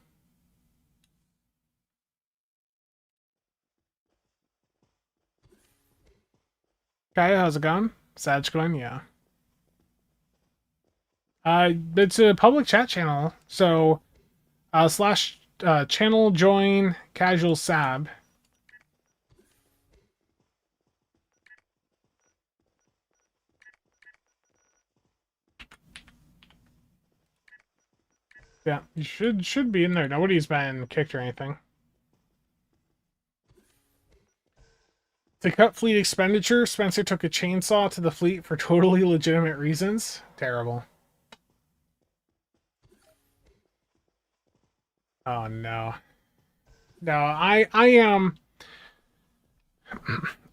S1: Kaya, how's it going? Sag going, yeah. It's a public chat channel, so slash channel join CasualSAB. Yeah, you should be in there. Nobody's been kicked or anything. To cut fleet expenditure, Spencer took a chainsaw to the fleet for totally legitimate reasons. Terrible. Oh no. No, I am.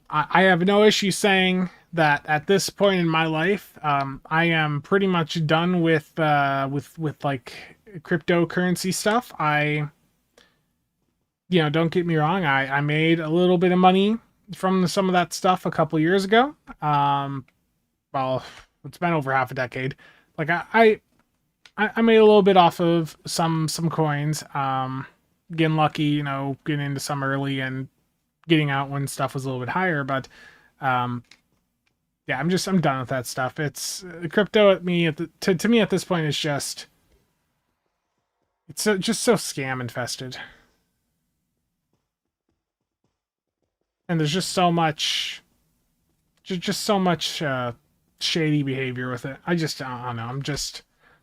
S1: I have no issue saying that at this point in my life, I am pretty much done with like cryptocurrency stuff. Don't get me wrong, I made a little bit of money from some of that stuff a couple years ago. Well, it's been over half a decade. Like I made a little bit off of some coins. Getting lucky, getting into some early and getting out when stuff was a little bit higher. But um, yeah, I'm done with that stuff. It's crypto at me to me at this point is just just so scam infested, and there's just so much just so much shady behavior with it. I don't know. I'm just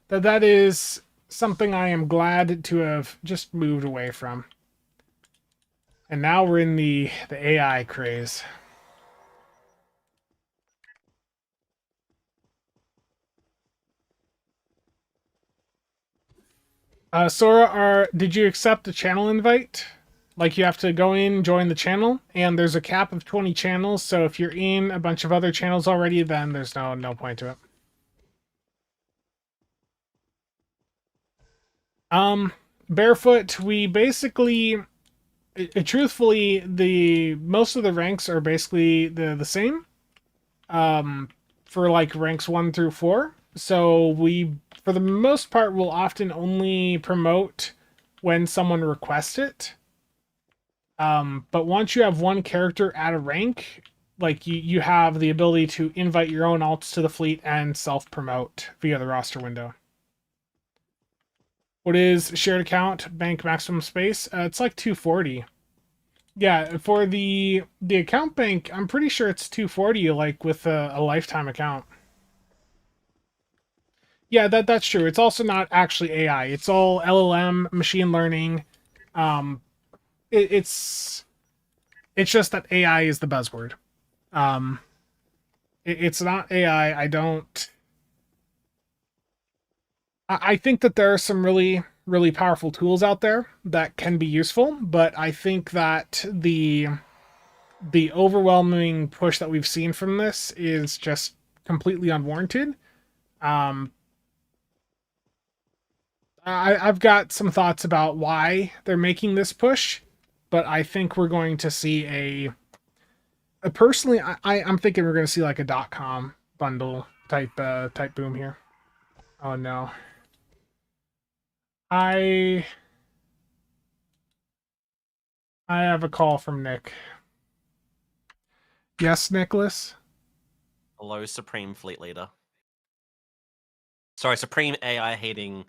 S1: that is something I am glad to have just moved away from. And now we're in the AI craze. Sora, did you accept the channel invite? Like you have to go in, join the channel, and there's a cap of 20 channels. So if you're in a bunch of other channels already, then there's no point to it. Barefoot, we basically, truthfully, the most of the ranks are basically the same. For like ranks 1 through 4. So we, for the most part, will often only promote when someone requests it. But once you have one character at a rank, like you have the ability to invite your own alts to the fleet and self-promote via the roster window. What is shared account bank maximum space? It's like 240. Yeah, for the account bank, I'm pretty sure it's 240, like with a lifetime account. Yeah, that's true. It's also not actually AI. It's all LLM, machine learning. Um, it's just that AI is the buzzword. Um, it's not AI. I think that there are some really powerful tools out there that can be useful, but I think that the overwhelming push that we've seen from this is just completely unwarranted. Um, I've got some thoughts about why they're making this push, but I think we're going to see personally, I'm thinking we're going to see like a .com bundle type boom here. Oh no. I I have a call from Nick. Yes, Nicholas?
S3: Hello, Supreme Fleet Leader. Sorry, Supreme AI hating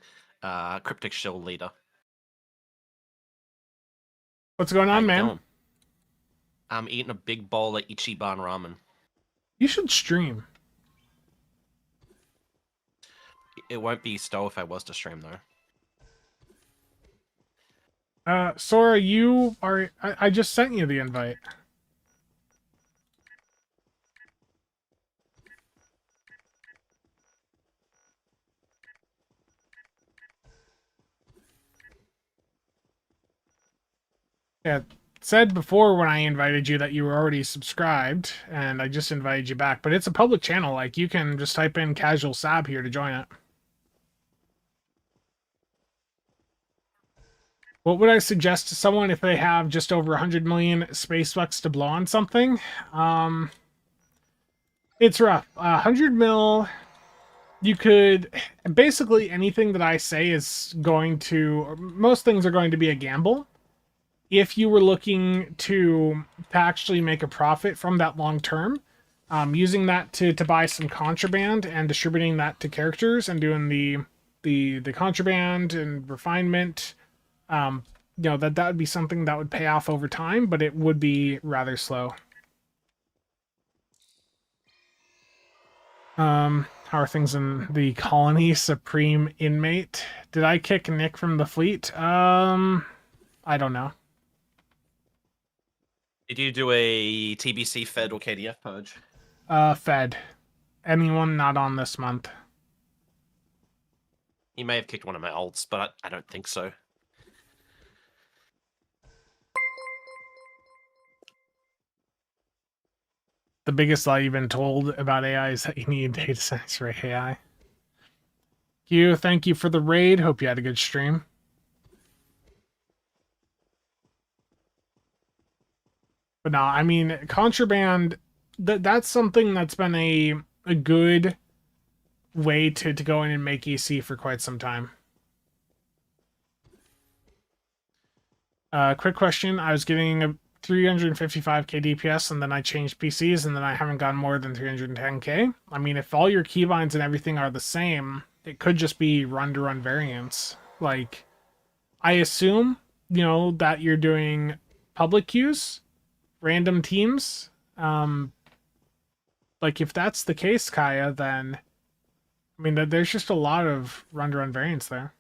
S3: Cryptic Shield Leader.
S1: What's going
S3: How
S1: on,
S3: you
S1: man?
S3: doing? I'm eating a big bowl of Ichiban ramen.
S1: You should stream.
S3: It won't be stole if I was to stream though.
S1: Sora, you are. I just sent you the invite. Yeah, it said before when I invited you that you were already subscribed, and I just invited you back. But it's a public channel. Like you can just type in CasualSAB here to join it. What would I suggest to someone if they have just over 100 million space bucks to blow on something? It's rough. 100 mil. You could basically anything that I say is going to. Most things are going to be a gamble. If you were looking to actually make a profit from that long term, using that to buy some contraband and distributing that to characters and doing the contraband and refinement, that would be something that would pay off over time, but it would be rather slow. How are things in the colony? Supreme inmate. Did I kick Nick from the fleet? I don't know.
S3: Did you do a TBC Fed or KDF purge?
S1: Fed. Anyone not on this month?
S3: You may have kicked one of my ults, but I don't think so.
S1: The biggest lie you've been told about AI is that you need data science for AI. Q, thank you for the raid. Hope you had a good stream. But no, I mean, contraband, that's something that's been a good way to go in and make EC for quite some time. Quick question. I was getting a 355k DPS and then I changed PCs and then I haven't gotten more than 310k. I mean, if all your keybinds and everything are the same, it could just be run-to-run variance. Like, I assume, that you're doing public queues, random teams. Like, if that's the case, Kaya, then, I mean, there's just a lot of run-to-run variance there.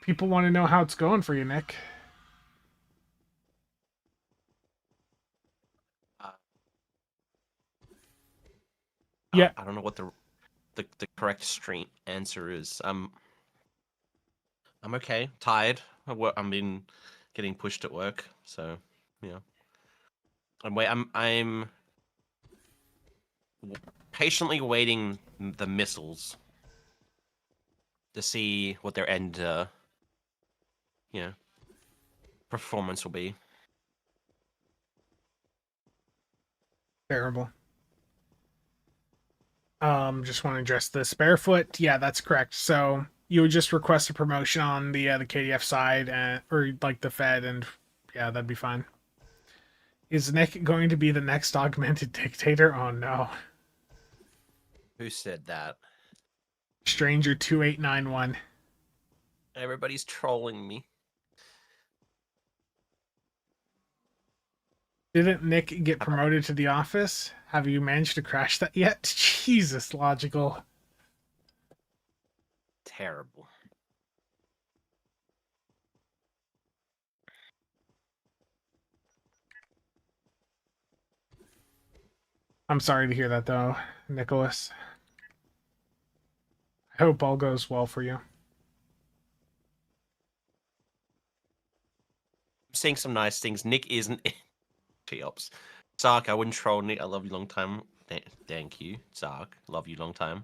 S1: People want to know how it's going for you, Nick.
S3: Uh,
S1: Yeah,
S3: I don't know what the correct stream answer is. I'm okay. Tired. I'm been getting pushed at work, so yeah. I'm patiently waiting the missiles to see what their end performance will be.
S1: terrible. Just want to address this. Barefoot, yeah, that's correct. So you would just request a promotion on the KDF side and or like the Fed, and yeah, that'd be fine. Is Nick going to be the next augmented dictator? Oh no.
S3: Who said that?
S1: Stranger 2891.
S3: Everybody's trolling me.
S1: Didn't Nick get promoted to the office? Have you managed to crash that yet? Jesus, logical.
S3: Terrible.
S1: I'm sorry to hear that though, Nicholas. I hope all goes well for you.
S3: I'm seeing some nice things. Nick isn't Cheops. Zark, I wouldn't troll Nick. I love you long time. Thank you, Zark. Love you long time.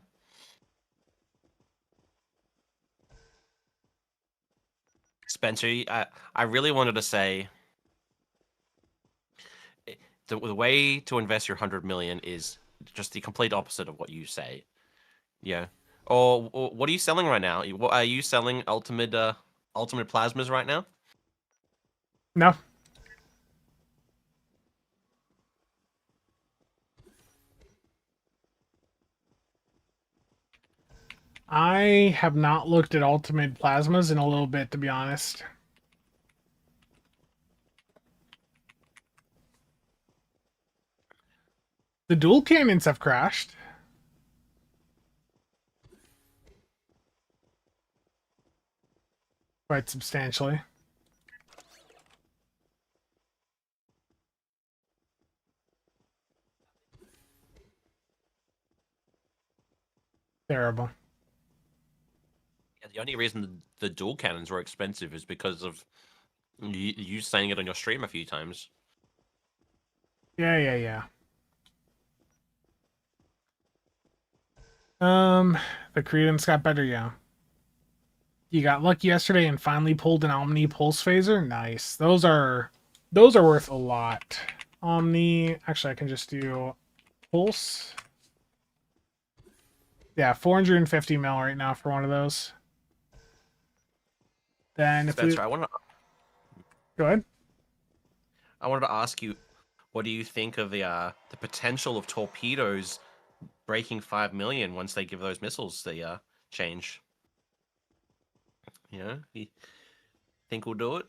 S3: Spencer, I really wanted to say the way to invest your 100 million is just the complete opposite of what you say. Yeah. Or what are you selling right now? What are you selling? Ultimate plasmas right now?
S1: No. I have not looked at ultimate plasmas in a little bit, to be honest. The dual cannons have crashed. Quite substantially. Terrible.
S3: Yeah, the only reason the dual cannons were expensive is because of you saying it on your stream a few times.
S1: Yeah. The credence got better, yeah. You got lucky yesterday and finally pulled an Omni Pulse Phaser. Nice. Those are worth a lot. Omni, actually I can just do Pulse. Yeah, 450 mil right now for one of those. Then if
S3: Spencer,
S1: we go ahead.
S3: I wanted to ask you, what do you think of the potential of torpedoes breaking 5 million once they give those missiles the change? You think we'll do it?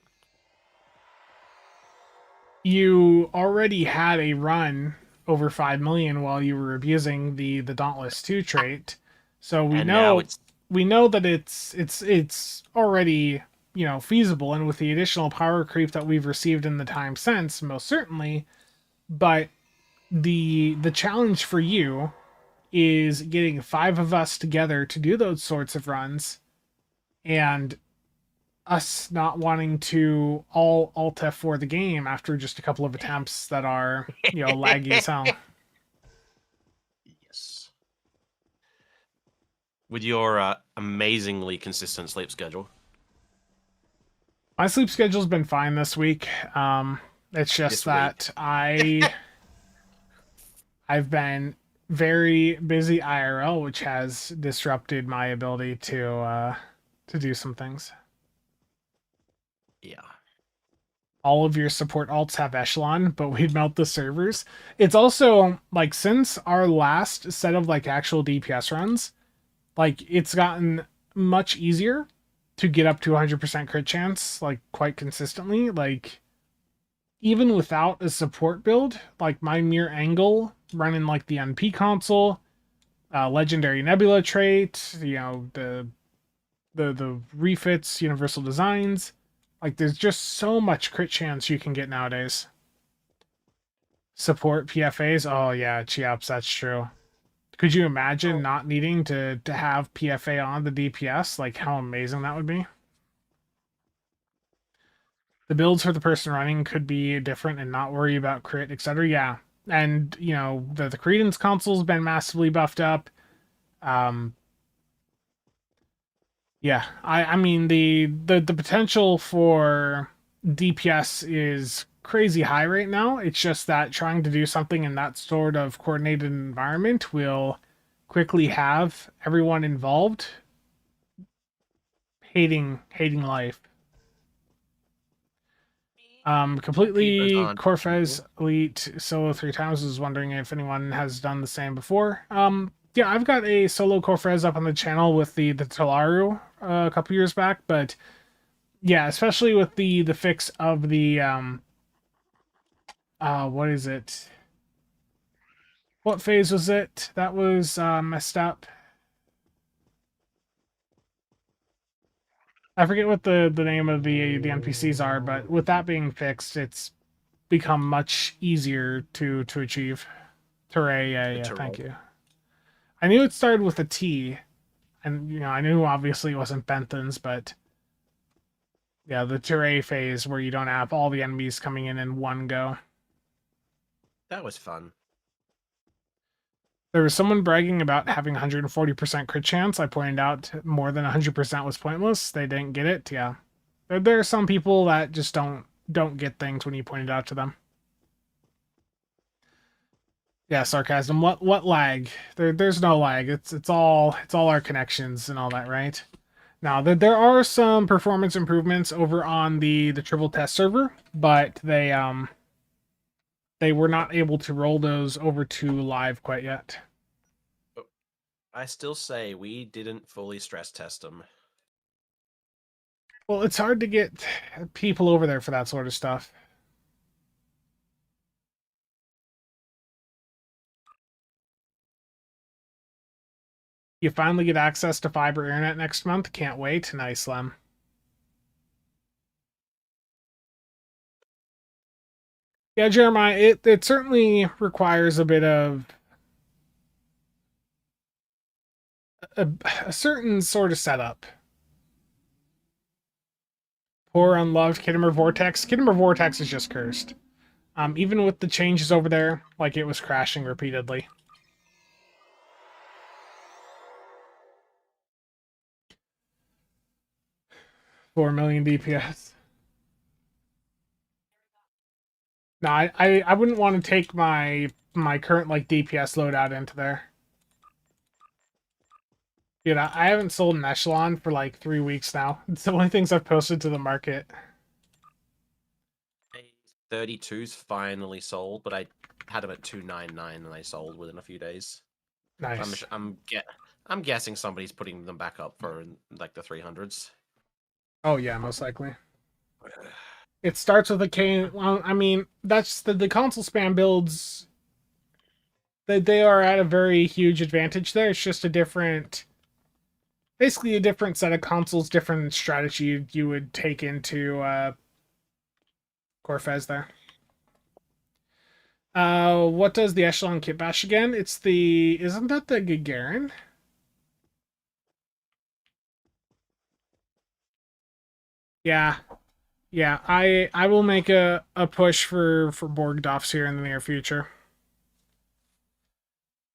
S1: You already had a run over 5 million while you were abusing the Dauntless 2 trait. So we
S3: And now
S1: know
S3: it's
S1: that it's already, feasible, and with the additional power creep that we've received in the time since, most certainly. But the challenge for you is getting 5 of us together to do those sorts of runs, and us not wanting to all alt F4 the game after just a couple of attempts that are, laggy as hell.
S3: Yes. With your amazingly consistent sleep schedule.
S1: My sleep schedule's been fine this week. It's just
S3: This
S1: that
S3: week.
S1: I I've been very busy IRL, which has disrupted my ability to do some things.
S3: Yeah.
S1: All of your support alts have echelon, but we'd melt the servers. It's also like since our last set of like actual DPS runs, like it's gotten much easier to get up to 100% crit chance like quite consistently. Like even without a support build, like my mere angle running like the NP console, legendary nebula trait, the refits, universal designs. Like there's just so much crit chance you can get nowadays. Support PFAs. Oh yeah, Chiaps, that's true. Could you imagine
S3: Oh.
S1: not needing to have PFA on the DPS? Like how amazing that would be. The builds for the person running could be different and not worry about crit, etc. Yeah. And the Credence console's been massively buffed up. Um yeah, I mean the potential for DPS is crazy high right now. It's just that trying to do something in that sort of coordinated environment will quickly have everyone involved hating life.
S3: Keepers
S1: Completely
S3: aren't
S1: Corfez
S3: people.
S1: Elite solo 3 times. Was wondering if anyone has done the same before. Yeah, I've got a solo Corfez up on the channel with the Talaru a couple years back, but yeah, especially with the fix of the what is it? What phase was it? That was messed up. I forget what the name of the NPCs are, but with that being fixed, it's become much easier to achieve. Teray, yeah,
S3: The
S1: yeah, thank
S3: Tyrell.
S1: you. I knew it started with a T, and I knew obviously it wasn't Benthans, but yeah, the Teray phase where you don't have all the enemies coming in one go.
S3: That was fun.
S1: There was someone bragging about having 140% crit chance. I pointed out more than 100% was pointless. They didn't get it. Yeah, there are some people that just don't get things when you point it out to them. Yeah, sarcasm. What lag? There's no lag. It's all our connections and all that, right? Now there are some performance improvements over on the triple test server, but they were not able to roll those over to live quite yet.
S3: I still say we didn't fully stress test them.
S1: Well, it's hard to get people over there for that sort of stuff. You finally get access to fiber internet next month. Can't wait. Nice, Lem. Yeah, Jeremiah, it certainly requires a bit of a certain sort of setup. Poor unloved Kittimer Vortex. Kittimer Vortex is just cursed. Even with the changes over there, like it was crashing repeatedly. 4 million DPS. No, I wouldn't want to take my current like DPS loadout into there. Dude, I haven't sold an echelon for like 3 weeks now. It's the only things I've posted to the market.
S3: 32's finally sold, but I had them at 299 and they sold within a few days.
S1: Nice.
S3: I'm guessing somebody's putting them back up for like the 300s.
S1: Oh yeah, most likely. It starts with a K. Well, I mean, that's the console spam builds. They are at a very huge advantage there. It's just basically a different set of consoles, different strategy you would take into Corfez there. What does the Echelon kit bash again? Isn't that the Gagarin? Yeah, yeah. I will make a push for Borgdoffs here in the near future.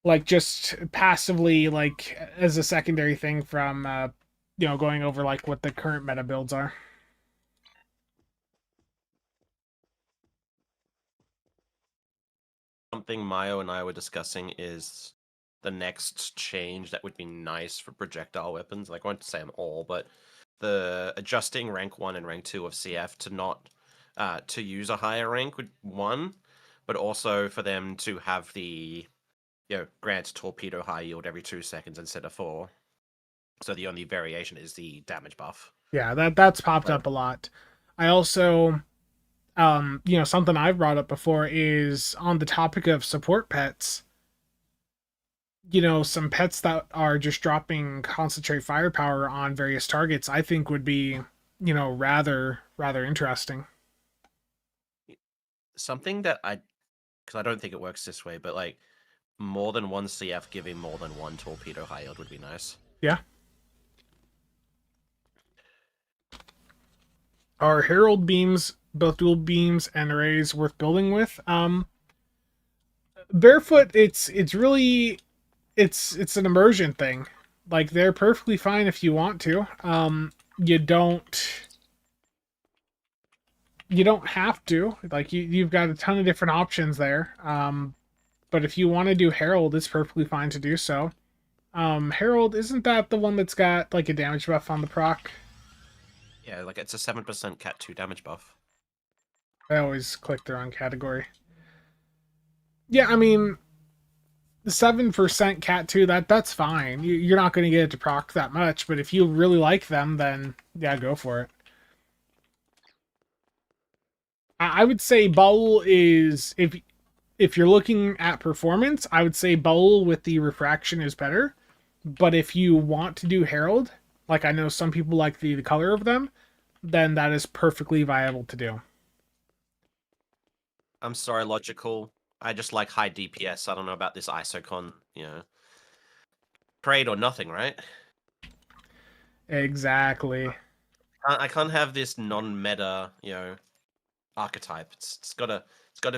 S1: Like just passively, like as a secondary thing from going over like what the current meta builds are.
S3: something Mayo and I were discussing is the next change that would be nice for projectile weapons. Like, I won't say them all, but the adjusting rank 1 and rank 2 of CF to not to use a higher rank would one, but also for them to have the grant torpedo high yield every 2 seconds instead of 4. So the only variation is the damage buff.
S1: Yeah, that's popped
S3: Right.
S1: up a lot. I also, something I've brought up before is on the topic of support pets. Some pets that are just dropping concentrate firepower on various targets, I think would be, rather interesting.
S3: Something that because I don't think it works this way, but like more than one CF giving more than one torpedo high yield would be nice.
S1: Yeah. Are Herald beams, both dual beams and arrays, worth building with? Barefoot, it's really it's an immersion thing. Like, they're perfectly fine if you want to. You don't have to. Like, you've got a ton of different options there. But if you want to do Herald, it's perfectly fine to do so. Herald, isn't that the one that's got like a damage buff on the proc?
S3: Yeah, like it's a 7% Cat 2 damage buff.
S1: I always click the wrong category. Yeah, I mean, the 7% Cat 2, that's fine. You're not going to get it to proc that much, but if you really like them, then yeah, go for it. I would say Bowl is, if you're looking at performance, I would say Bowl with the refraction is better. But if you want to do Herald, like I know some people like the color of them, then that is perfectly viable to do.
S3: I'm sorry, Logical. I just like high DPS. I don't know about this ISOCON, trade or nothing, right?
S1: Exactly.
S3: I can't have this non-meta, archetype. It's gotta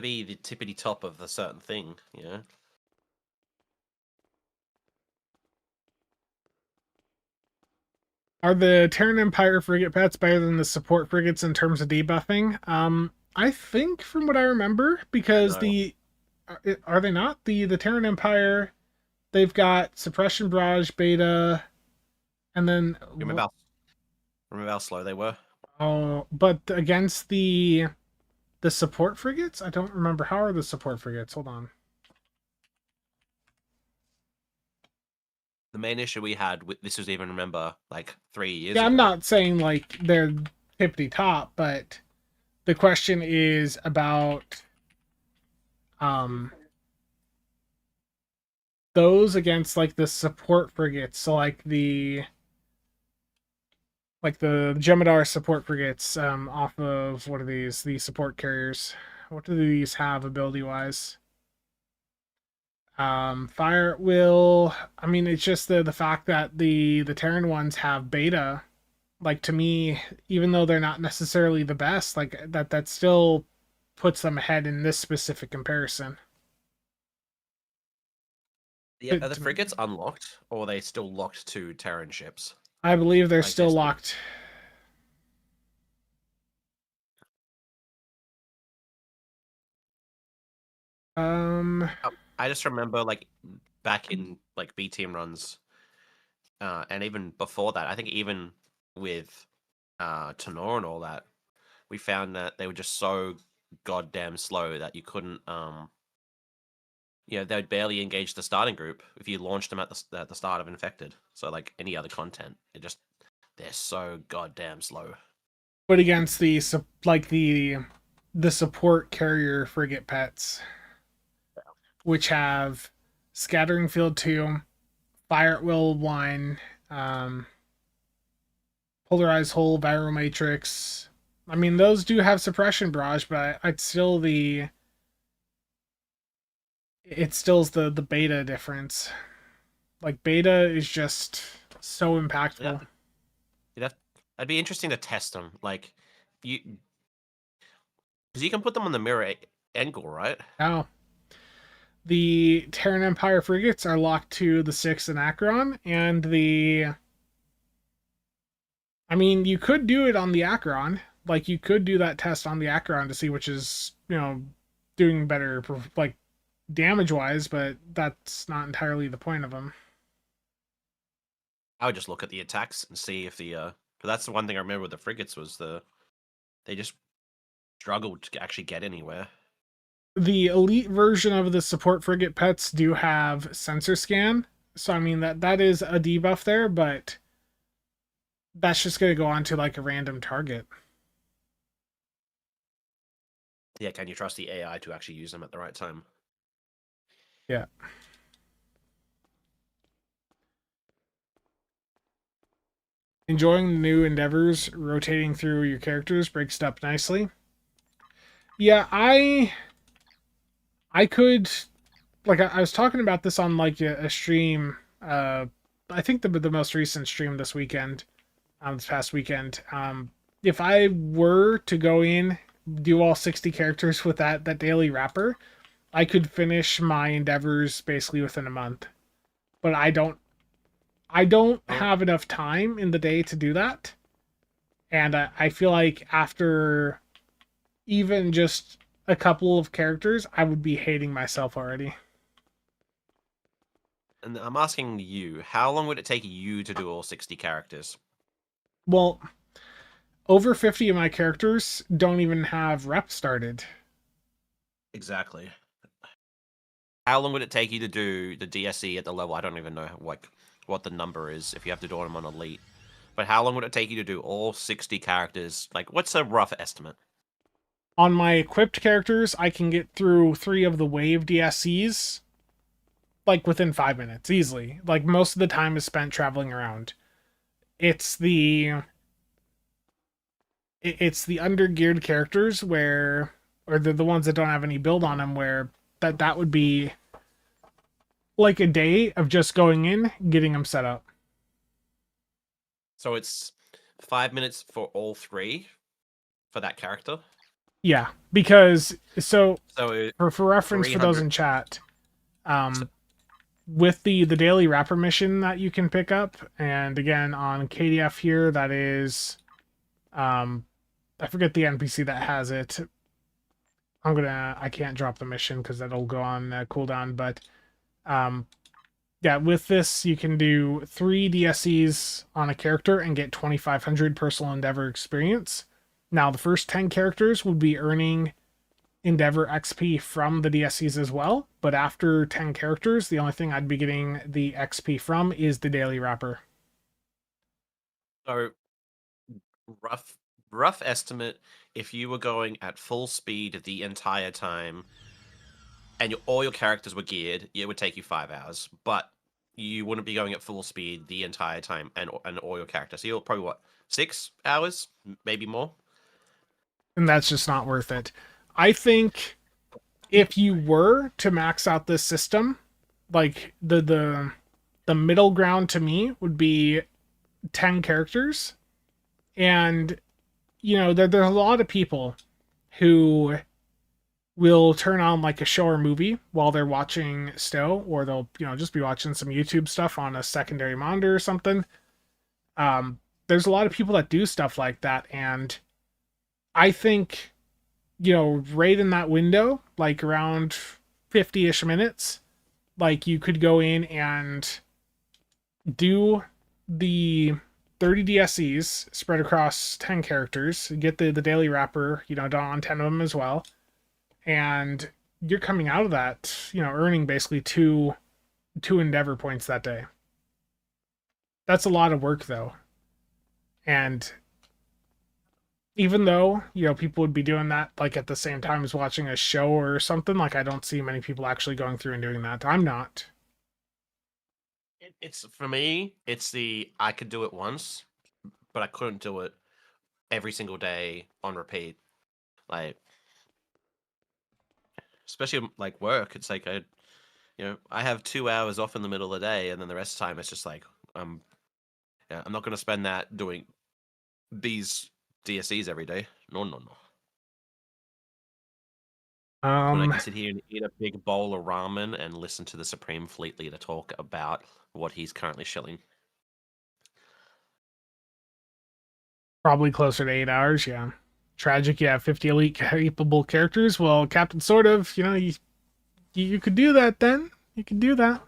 S3: be the tippity top of a certain thing,
S1: Are the Terran Empire frigate pets better than the support frigates in terms of debuffing? I think from what I remember, because
S3: No.
S1: are they not the Terran Empire? They've got suppression barrage, beta, and then
S3: Remember how slow they were?
S1: but against the support frigates, I don't remember. How are the support frigates? Hold on.
S3: The main issue we had with this was even remember like 3 years
S1: Yeah,
S3: ago.
S1: I'm not saying like they're tippity top, but the question is about those against like the support frigates. So like the Jemadar support frigates off of what are these? The support carriers. What do these have ability wise? Fire will. I mean, it's just the fact that the Terran ones have beta. Like, to me, even though they're not necessarily the best, like that still puts them ahead in this specific comparison.
S3: Yeah, are the frigates unlocked, or are they still locked to Terran ships?
S1: I believe they're
S3: Like,
S1: still locked.
S3: I just remember like back in like B team runs, and even before that, I think even with Tenor and all that, we found that they were just so goddamn slow that you couldn't they would barely engage the starting group if you launched them at the start of Infected. So like any other content, they're so goddamn slow.
S1: But against the support carrier frigate pets, which have Scattering Field 2, Fire at Will 1, Polarized Hull, Viral Matrix. I mean, those do have Suppression Barrage, but it's still the beta difference. Like, beta is just so impactful.
S3: That'd be interesting to test them. Like, because you can put them on the mirror angle, right?
S1: Now, the Terran Empire frigates are locked to the 6 Anachron, and I mean, you could do it on the Acheron. Like, you could do that test on the Acheron to see which is, doing better, like, damage-wise, but that's not entirely the point of them.
S3: I would just look at the attacks and see if the 'cause that's the one thing I remember with the frigates was they just struggled to actually get anywhere.
S1: The elite version of the support frigate pets do have sensor scan, so I mean that is a debuff there, but that's just going to go on to like a random target.
S3: Yeah, can you trust the AI to actually use them at the right time?
S1: Yeah. Enjoying the new endeavors, rotating through your characters breaks it up nicely. Yeah, I could, like, I was talking about this on like a stream. I think the most recent stream this weekend, this past weekend. If I were to go in, do all 60 characters with that daily wrapper, I could finish my endeavors basically within a month. But I don't
S3: Oh,
S1: have enough time in the day to do that, and I feel like after even just a couple of characters, I would be hating myself already.
S3: and I'm asking you, how long would it take you to do all 60 characters?
S1: Well, over 50 of my characters don't even have rep started.
S3: Exactly. How long would it take you to do the DSE at the level? I don't even know what the number is if you have to do them on elite. But how long would it take you to do all 60 characters? Like, what's a rough estimate?
S1: On my equipped characters, I can get through 3 of the wave DSCs like within 5 minutes easily. Like most of the time is spent traveling around. It's the it's the undergeared characters where, or the ones that don't have any build on them, where that would be like a day of just going in, getting them set up.
S3: So it's 5 minutes for all 3 for that character.
S1: Yeah, because so
S3: So
S1: for reference for those
S3: 300.
S1: in chat,
S3: So,
S1: with the daily wrapper mission that you can pick up, and again on KDF here, that is, I forget the NPC that has it. I can't drop the mission because that'll go on cooldown, but um, yeah, with this you can do 3 DSCs on a character and get 2,500 personal endeavor experience. Now the first 10 characters would be earning endeavor XP from the DSCs as well, but after 10 characters, the only thing I'd be getting the XP from is the daily wrapper.
S3: so rough estimate, if you were going at full speed the entire time and all your characters were geared, it would take you 5 hours. But you wouldn't be going at full speed the entire time and all your characters. So you're probably what, 6 hours, maybe more.
S1: And that's just not worth it. I think if you were to max out this system, like the middle ground to me would be 10 characters. And you know, there's a lot of people who will turn on like a show or movie while they're watching Stowe, or they'll, you know, just be watching some YouTube stuff on a secondary monitor or something. There's a lot of people that do stuff like that, and I think, you know, right in that window, like around 50-ish minutes, like you could go in and do the 30 DSCs spread across 10 characters, get the daily wrapper, you know, done on 10 of them as well, and you're coming out of that, you know, earning basically two endeavor points that day. That's a lot of work though. And even though, you know, people would be doing that like at the same time as watching a show or something, like I don't see many people actually going through and doing that. I'm not.
S3: It's for me, it's I could do it once, but I couldn't do it every single day on repeat. Like, especially like work, it's like I have 2 hours off in the middle of the day, and then the rest of the time it's just like yeah, I'm not going to spend that doing these DSCs every day. No, no, no. When I
S1: Um,
S3: can sit here and eat a big bowl of ramen and listen to the Supreme Fleet Leader talk about what he's currently shilling.
S1: Probably closer to 8 hours, yeah. Tragic, yeah, 50 elite capable characters. Well, Captain Sort of, you know, You could do that then. You could do that.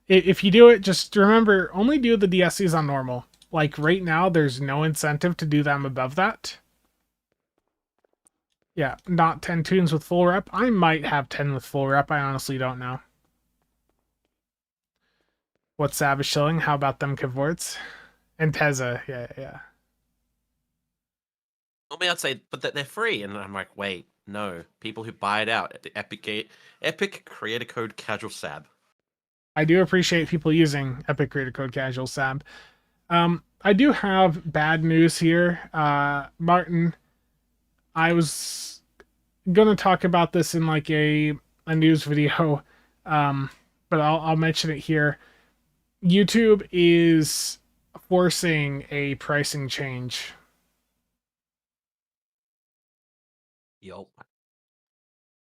S1: If you do it, just remember only do the DSCs on normal. Like right now, there's no incentive to do them above that. Yeah, not 10 tunes with full rep. I might have 10 with full rep. I honestly don't know. What's SAB is shilling? How about them cavorts? And Teza, yeah.
S3: Normally I'd say, but they're free, and I'm like, wait, no. People who buy it out at the Epic Creator Code CasualSAB.
S1: I do appreciate people using Epic Creator Code CasualSAB. I do have bad news here. Martin, I was gonna talk about this in like a news video, but I'll mention it here. YouTube is forcing a pricing change.
S3: Yup.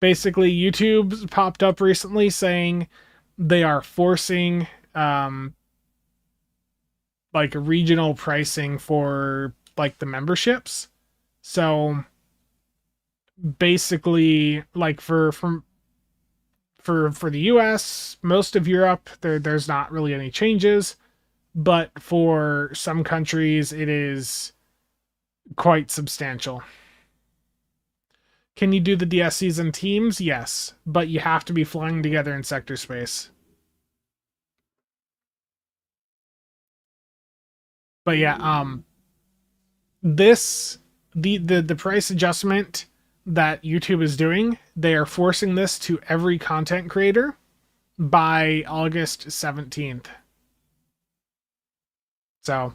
S1: Basically, YouTube's popped up recently saying they are forcing like regional pricing for like the memberships. So basically, like for the US, most of Europe, there's not really any changes, but for some countries it is quite substantial. Can you do the DSCs in teams? Yes, but you have to be flying together in sector space. But yeah, this the price adjustment that YouTube is doing, they are forcing this to every content creator by August 17th. So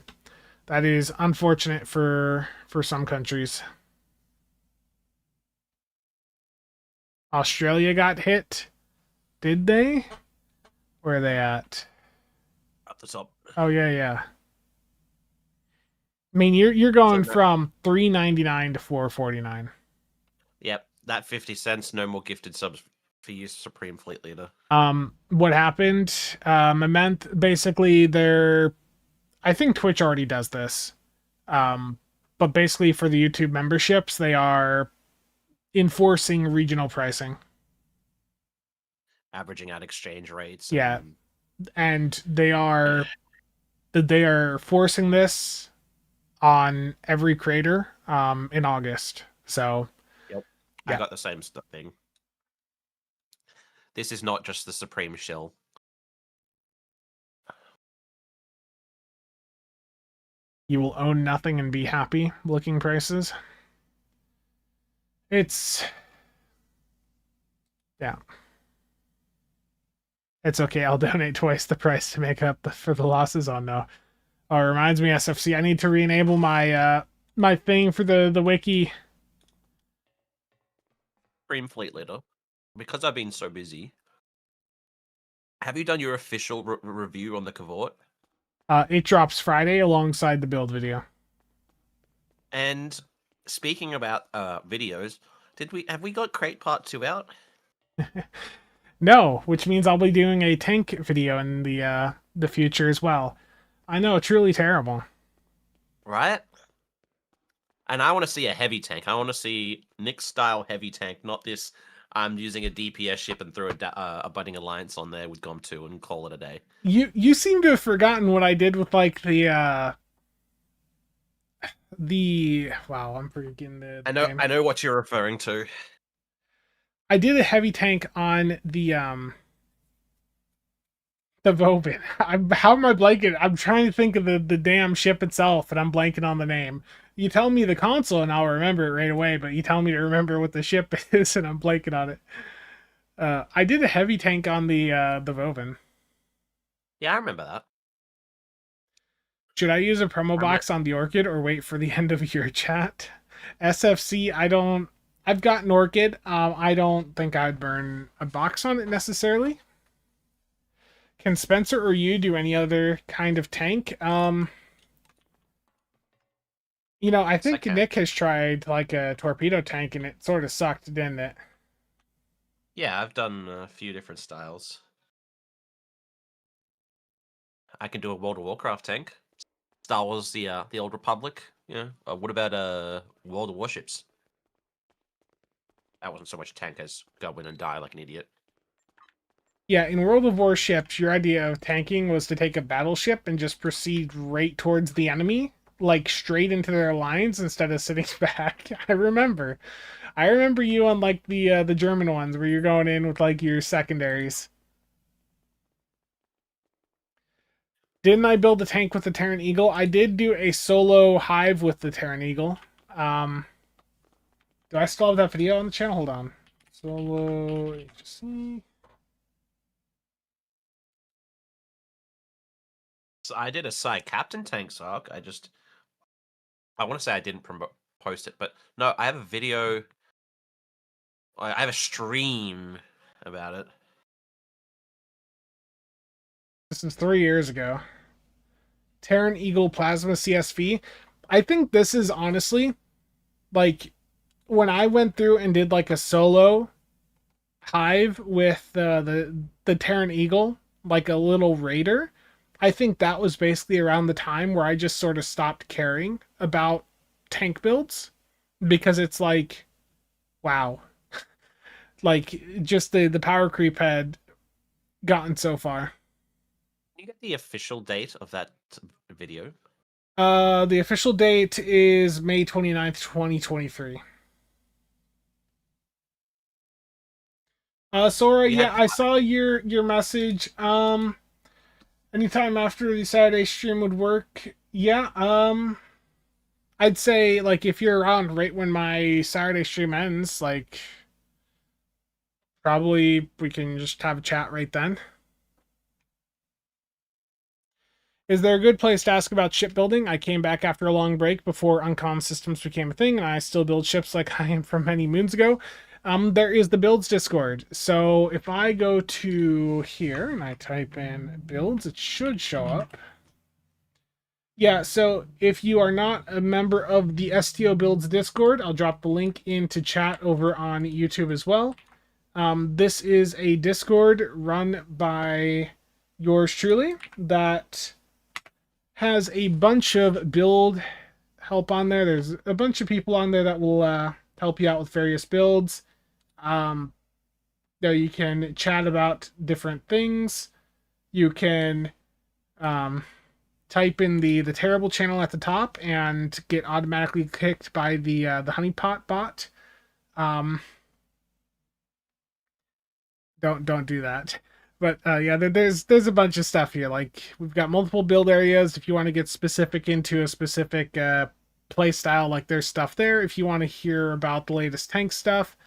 S1: that is unfortunate for some countries. Australia got hit. Did they? Where are they at?
S3: Up the top.
S1: Oh yeah. I mean, you're going from $3.99 to $4.49.
S3: Yep, that 50 cents. No more gifted subs for you, Supreme Fleet Leader.
S1: What happened? Basically, I think Twitch already does this. But basically, for the YouTube memberships, they are enforcing regional pricing.
S3: Averaging out exchange rates.
S1: Yeah, and they are forcing this on every creator in August. So
S3: yep,
S1: yeah.
S3: I got the same thing. This is not just the Supreme Shill.
S1: You will own nothing and be happy looking prices. It's okay. I'll donate twice the price to make up for the losses on no. Oh, it reminds me, SFC, I need to re-enable my my thing for the wiki.
S3: Supreme Fleet Leader, because I've been so busy, have you done your official review on the Cavort?
S1: It drops Friday alongside the build video.
S3: And speaking about videos, have we got Crate Part 2 out?
S1: No, which means I'll be doing a tank video in the future as well. I know, truly terrible.
S3: Right? And I want to see a heavy tank. I want to see Nick-style heavy tank, not this I'm using a DPS ship and throw a Budding Alliance on there with GOM 2 and call it a day.
S1: You seem to have forgotten what I did with like the wow, I'm forgetting the name.
S3: I know what you're referring to.
S1: I did a heavy tank on the Vovin. How am I blanking? I'm trying to think of the damn ship itself, and I'm blanking on the name. You tell me the console, and I'll remember it right away. But you tell me to remember what the ship is, and I'm blanking on it. I did a heavy tank on the Vovin.
S3: Yeah, I remember that.
S1: Should I use a promo box on the Orchid or wait for the end of your chat? SFC, I've got an Orchid. I don't think I'd burn a box on it necessarily. Can Spencer or you do any other kind of tank? I think Nick has tried like a torpedo tank and it sort of sucked, didn't it?
S3: Yeah, I've done a few different styles. I can do a World of Warcraft tank. Star Wars, the Old Republic. What about World of Warships? That wasn't so much a tank as go in and die like an idiot.
S1: Yeah, in World of Warships, your idea of tanking was to take a battleship and just proceed right towards the enemy, like straight into their lines instead of sitting back. I remember you on like the German ones where you're going in with like your secondaries. Didn't I build a tank with the Terran Eagle? I did do a solo hive with the Terran Eagle. Do I still have that video on the channel? Hold on. Solo HC.
S3: So I did a side captain tanks arc. I want to say I didn't post it, but no, I have a video. I have a stream about it.
S1: This is 3 years ago. Terran Eagle Plasma CSV. I think this is honestly like when I went through and did like a solo hive with the Terran Eagle, like a little raider. I think that was basically around the time where I just sort of stopped caring about tank builds because it's like, wow, like just the power creep had gotten so far.
S3: Can you get the official date of that video?
S1: The official date is May 29th, 2023. Sora,
S3: We
S1: yeah,
S3: had
S1: I saw your message. Anytime after the Saturday stream would work. Yeah, I'd say like if you're around right when my Saturday stream ends, like probably we can just have a chat right then. Is there a good place to ask about shipbuilding? I came back after a long break before Uncom systems became a thing, and I still build ships like I am from many moons ago. There is the builds Discord. So if I go to here and I type in builds, it should show up. Yeah, so if you are not a member of the STO Builds Discord, I'll drop the link into chat over on YouTube as well. This is a Discord run by yours truly that has a bunch of build help on there. There's a bunch of people on there that will help you out with various builds. There you can chat about different things. You can type in the terrible channel at the top and get automatically kicked by the honeypot bot. Don't do that. But yeah, there's a bunch of stuff here. Like we've got multiple build areas. If you want to get specific into a specific play style, like there's stuff there. If you want to hear about the latest tank stuff,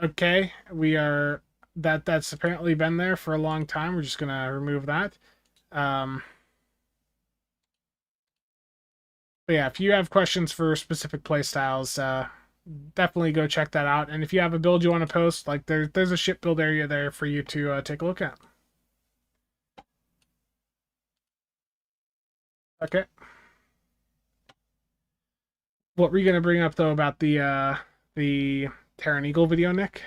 S1: okay, we are that's apparently been there for a long time. We're just gonna remove that. But yeah, if you have questions for specific play styles, definitely go check that out. And if you have a build you want to post, like there's a ship build area there for you to take a look at. Okay. What were you gonna bring up though about the Terran Eagle video, Nick?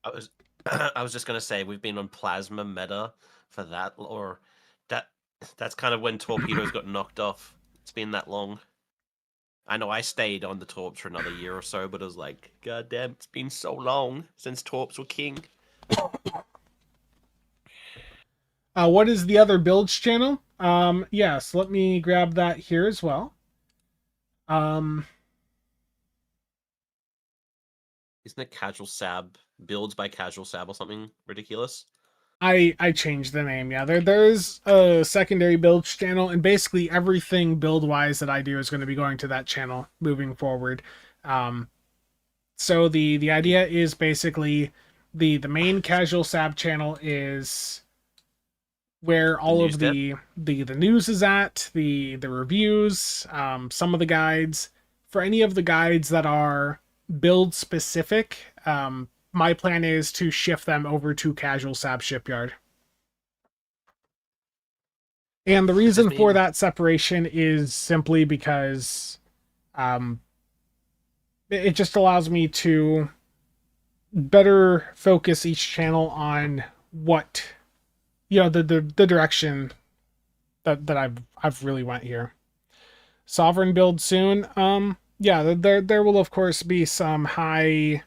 S3: I was I was just gonna say we've been on plasma meta for that, or that's kind of when torpedoes got knocked off. It's been that long. I know I stayed on the torps for another year or so, but it was like, god damn, it's been so long since torps were king.
S1: What is the other builds channel? Yes, let me grab that here as well.
S3: Isn't it CasualSAB builds by CasualSAB or something ridiculous?
S1: I changed the name. Yeah, there's a secondary builds channel, and basically everything build wise that I do is going to be going to that channel moving forward. So the idea is basically the main CasualSAB channel is where all of the news is at, the reviews, some of the guides. For any of the guides that are build specific, my plan is to shift them over to CasualSAB Shipyard. And the reason for that separation is simply because it just allows me to better focus each channel on what the direction that I've really went here. Sovereign build soon. Yeah, there will of course be some high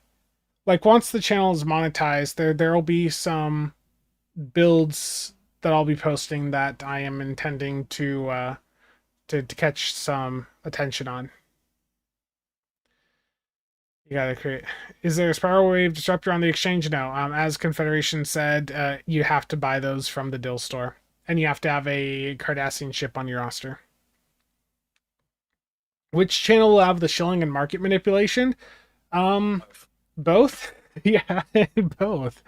S1: like once the channel is monetized, there'll be some builds that I'll be posting that I am intending to catch some attention on. You gotta create. Is there a spiral wave disruptor on the exchange? No. As Confederation said, you have to buy those from the Dill store, and you have to have a Cardassian ship on your roster. Which channel will have the shilling and market manipulation? Both. Yeah, both.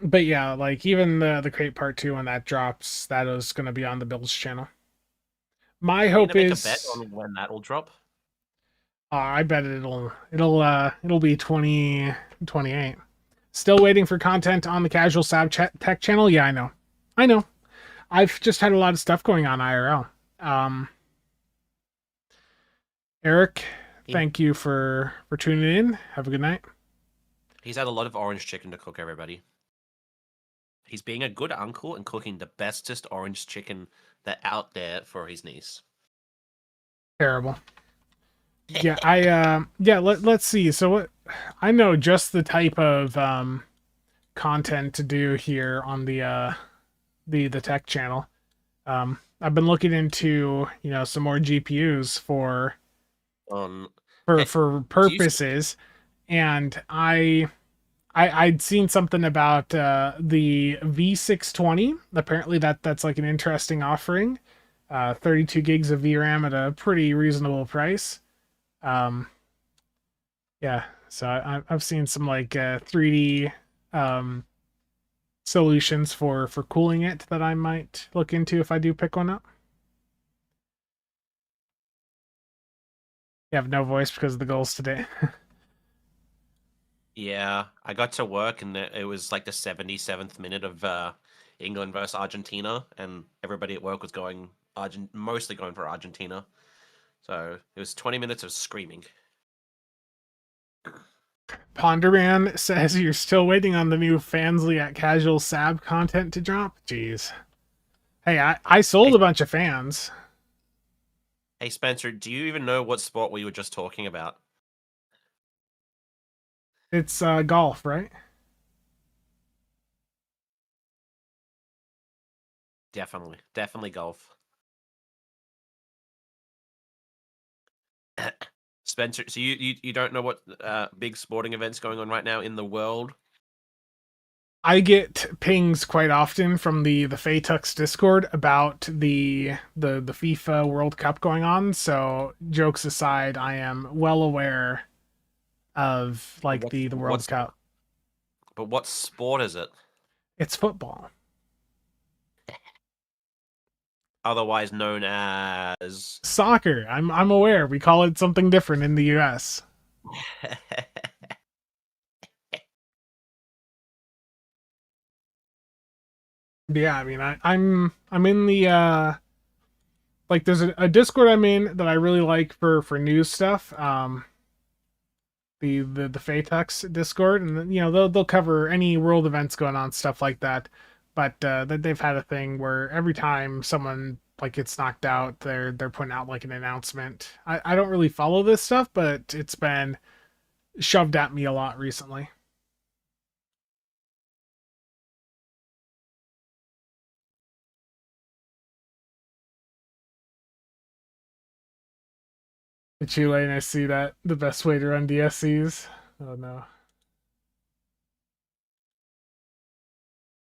S1: But yeah, like even the crate part 2 when that drops, that is going to be on the Bills channel. My hope
S3: make
S1: is
S3: a bet on when that will drop.
S1: I bet it'll be 2028. Still waiting for content on the CasualSAB tech channel. Yeah, I know. I've just had a lot of stuff going on IRL. Eric, thank you for tuning in. Have a good night.
S3: He's had a lot of orange chicken to cook, everybody. He's being a good uncle and cooking the bestest orange chicken that out there for his niece.
S1: Terrible. Yeah, let's see. So what I know just the type of content to do here on the tech channel. I've been looking into, some more GPUs for purposes, and I'd seen something about the V620. Apparently that's like an interesting offering. 32 gigs of VRAM at a pretty reasonable price. Yeah, so I've seen some like 3D solutions for cooling it that I might look into if I do pick one up. You have no voice because of the goals today.
S3: Yeah, I got to work and it was like the 77th minute of England versus Argentina, and everybody at work was mostly going for Argentina. So it was 20 minutes of screaming.
S1: Ponderman says you're still waiting on the new Fansly at CasualSAB content to drop. Jeez. Hey, I sold a bunch of fans.
S3: Hey Spencer, do you even know what sport we were just talking about?
S1: It's golf, right?
S3: Definitely golf. Spencer, so you don't know what big sporting events going on right now in the world?
S1: I get pings quite often from the Phaetux Discord about the FIFA World Cup going on. So jokes aside, I am well aware of like the World Cup.
S3: But what sport is it?
S1: It's football.
S3: Otherwise known as
S1: Soccer. I'm aware. We call it something different in the US. Yeah, I mean I'm in the like there's a Discord I'm in that I really like for news stuff. The Phaetux Discord, and then, they'll cover any world events going on, stuff like that. But they've had a thing where every time someone like gets knocked out, they're putting out like an announcement. I don't really follow this stuff, but it's been shoved at me a lot recently. Chile, and I see that the best way to run DSCs. Oh no.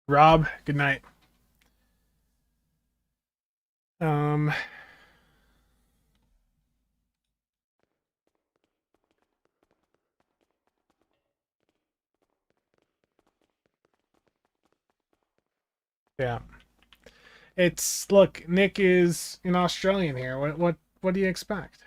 S1: Rob, good night. Yeah. Look, Nick is an Australian here. What do you expect?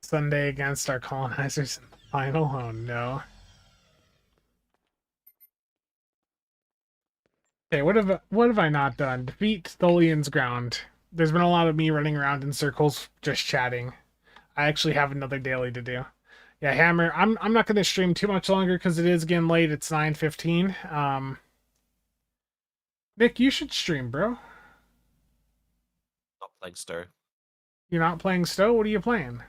S1: Sunday against our colonizers in the final? Oh no. Okay, what have I not done? Defeat Tholian's ground. There's been a lot of me running around in circles just chatting. I actually have another daily to do. Yeah, Hammer. I'm not gonna stream too much longer because it is getting late. It's 9:15. Nick, you should stream, bro.
S3: Not playing Stir.
S1: You're not playing Stowe? What are you playing?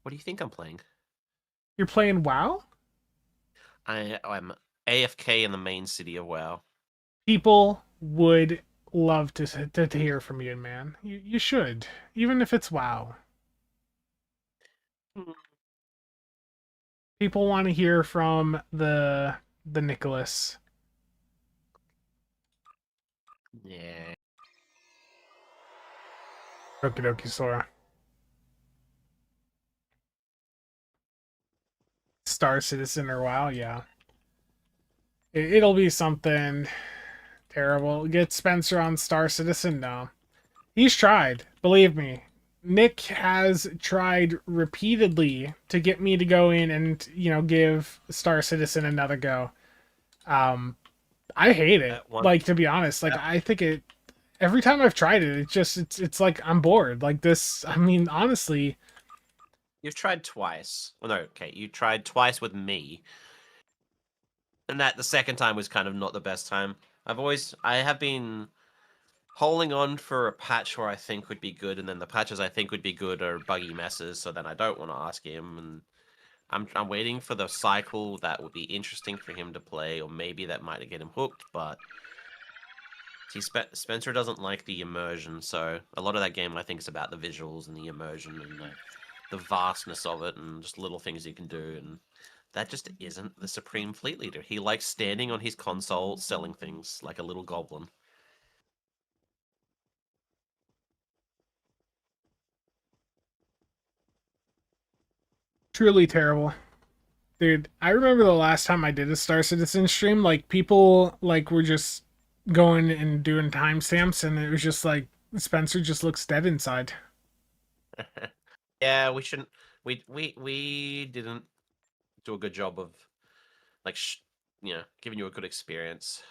S3: What do you think I'm playing?
S1: You're playing WoW?
S3: I'm AFK in the main city of WoW.
S1: People would love to hear from you, man. You should, even if it's WoW.
S3: Hmm.
S1: People want to hear from the Nicholas.
S3: Yeah.
S1: Okie dokie, Sora. Star Citizen or WoW, yeah. It'll be something terrible. Get Spencer on Star Citizen? No. He's tried, believe me. Nick has tried repeatedly to get me to go in and, give Star Citizen another go. I hate it. Like, to be honest, like, I think every time I've tried it, it's like I'm bored. Like this, I mean, honestly,
S3: You've tried twice. Well, no, okay. You tried twice with me. And that the second time was kind of not the best time. I have been holding on for a patch where I think would be good, and then the patches I think would be good are buggy messes, so then I don't want to ask him, and I'm waiting for the cycle that would be interesting for him to play, or maybe that might get him hooked, but see, Spencer doesn't like the immersion, so a lot of that game I think is about the visuals and the immersion and the vastness of it and just little things you can do, and that just isn't the Supreme Fleet Leader. He likes standing on his console selling things like a little goblin.
S1: truly terrible. Dude, I remember the last time I did a Star Citizen stream, like people like were just going and doing timestamps and it was just like Spencer just looks dead inside.
S3: Yeah, we shouldn't. We didn't do a good job of like giving you a good experience.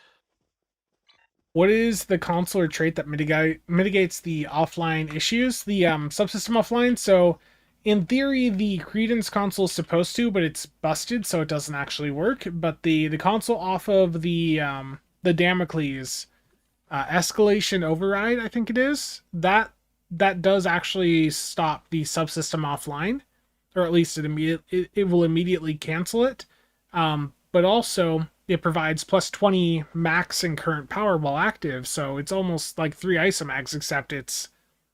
S1: What is the console or trait that mitigates the offline issues? The subsystem offline. So, in theory, the Credence console is supposed to, but it's busted, so it doesn't actually work. But the console off of the Damocles escalation override, I think it is that does actually stop the subsystem offline, or at least it will immediately cancel it. But also it provides plus 20 max and current power while active, so it's almost like 3 isomags, except it's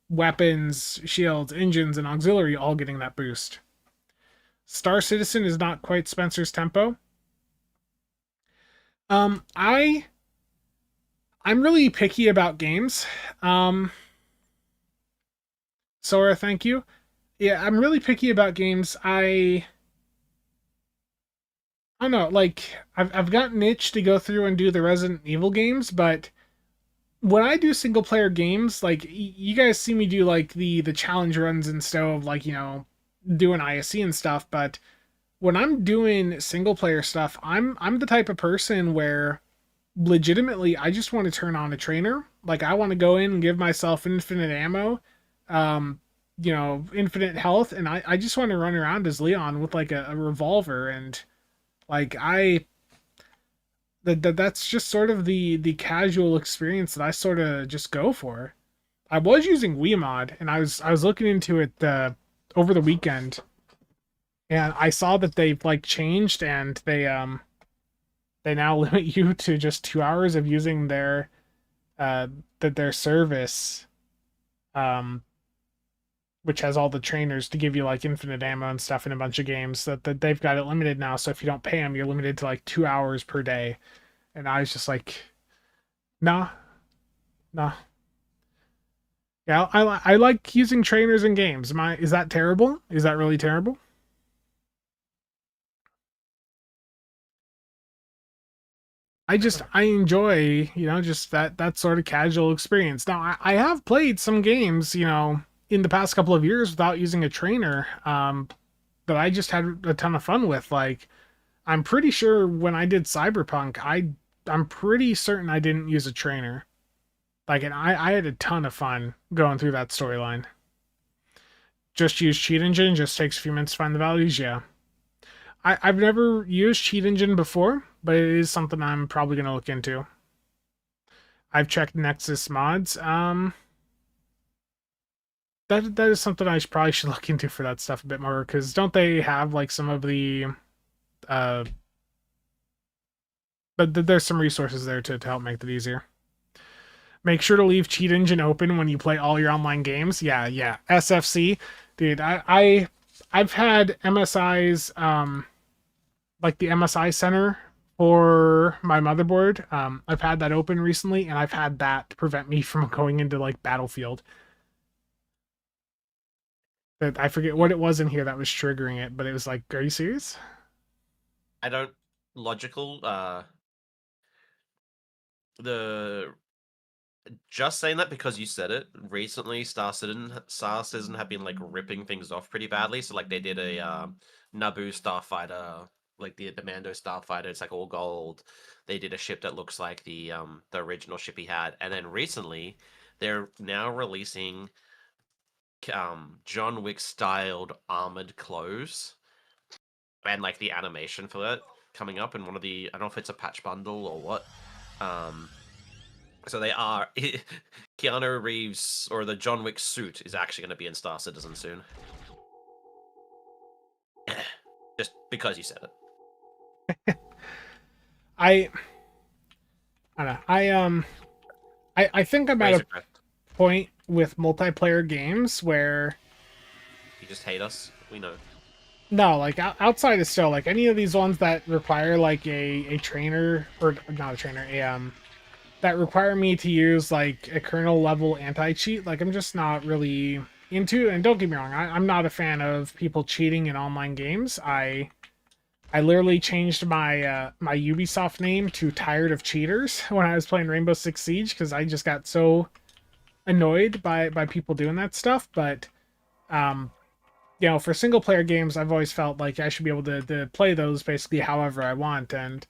S1: weapons, shields, engines, and auxiliary all getting that boost. Star Citizen is not quite Spencer's tempo. I'm really picky about games. Sora, thank you. Yeah, I'm really picky about games. I don't know, like I've got an itch to go through and do the Resident Evil games, but when I do single player games, like you guys see me do like the challenge runs and stuff, like doing ISC and stuff, but when I'm doing single player stuff, I'm the type of person where legitimately I just want to turn on a trainer. Like I want to go in and give myself infinite ammo, um, infinite health, and I just want to run around as Leon with like a revolver and like that's just sort of the casual experience that I sort of just go for. I was using Wiimod and I was looking into it over the weekend, and I saw that they've like changed and they now limit you to just 2 hours of using their service, um which has all the trainers to give you like infinite ammo and stuff in a bunch of games. That they've got it limited now, so if you don't pay them, you're limited to like 2 hours per day. And I was just like, nah, nah. Yeah, I like using trainers in games. Is that terrible? Is that really terrible? I enjoy, just that sort of casual experience. Now I have played some games, in the past couple of years without using a trainer, that I just had a ton of fun with. Like I'm pretty sure when I did Cyberpunk, I'm pretty certain I didn't use a trainer. Like, and I had a ton of fun going through that storyline. Just use Cheat Engine, just takes a few minutes to find the values, yeah. I've never used Cheat Engine before, but it is something I'm probably going to look into. I've checked Nexus mods. That is something I probably should look into for that stuff a bit more, because don't they have like some of the uh but there's some resources there to help make that easier. Make sure to leave Cheat Engine open when you play all your online games. Yeah. SFC, dude. I've had MSI's like the MSI Center for my motherboard. I've had that open recently, and I've had that to prevent me from going into like Battlefield. That I forget what it was in here that was triggering it, but it was like, are you serious?
S3: I don't logical. The just saying that because you said it recently, Star Citizen have been like ripping things off pretty badly. So like they did a Naboo starfighter, like the Mando starfighter. It's like all gold. They did a ship that looks like the original ship he had, and then recently they're now releasing John Wick styled armored clothes and like the animation for that coming up in one of the, I don't know if it's a patch bundle or what. So they are Keanu Reeves or the John Wick suit is actually going to be in Star Citizen soon. Just because you said it.
S1: I I don't know. I think I'm at
S3: Razor
S1: a
S3: Crest,
S1: point with multiplayer games where
S3: you just hate us. We know.
S1: no, like outside is still like any of these ones that require like a trainer, or not a trainer, a that require me to use like a kernel level anti cheat. Like I'm just not really into. And don't get me wrong, I'm not a fan of people cheating in online games. I literally changed my my Ubisoft name to Tired of Cheaters when I was playing Rainbow Six Siege, because I just got so annoyed by people doing that stuff. But um, you know, for single player games, I've always felt like I should be able to play those basically however I want. And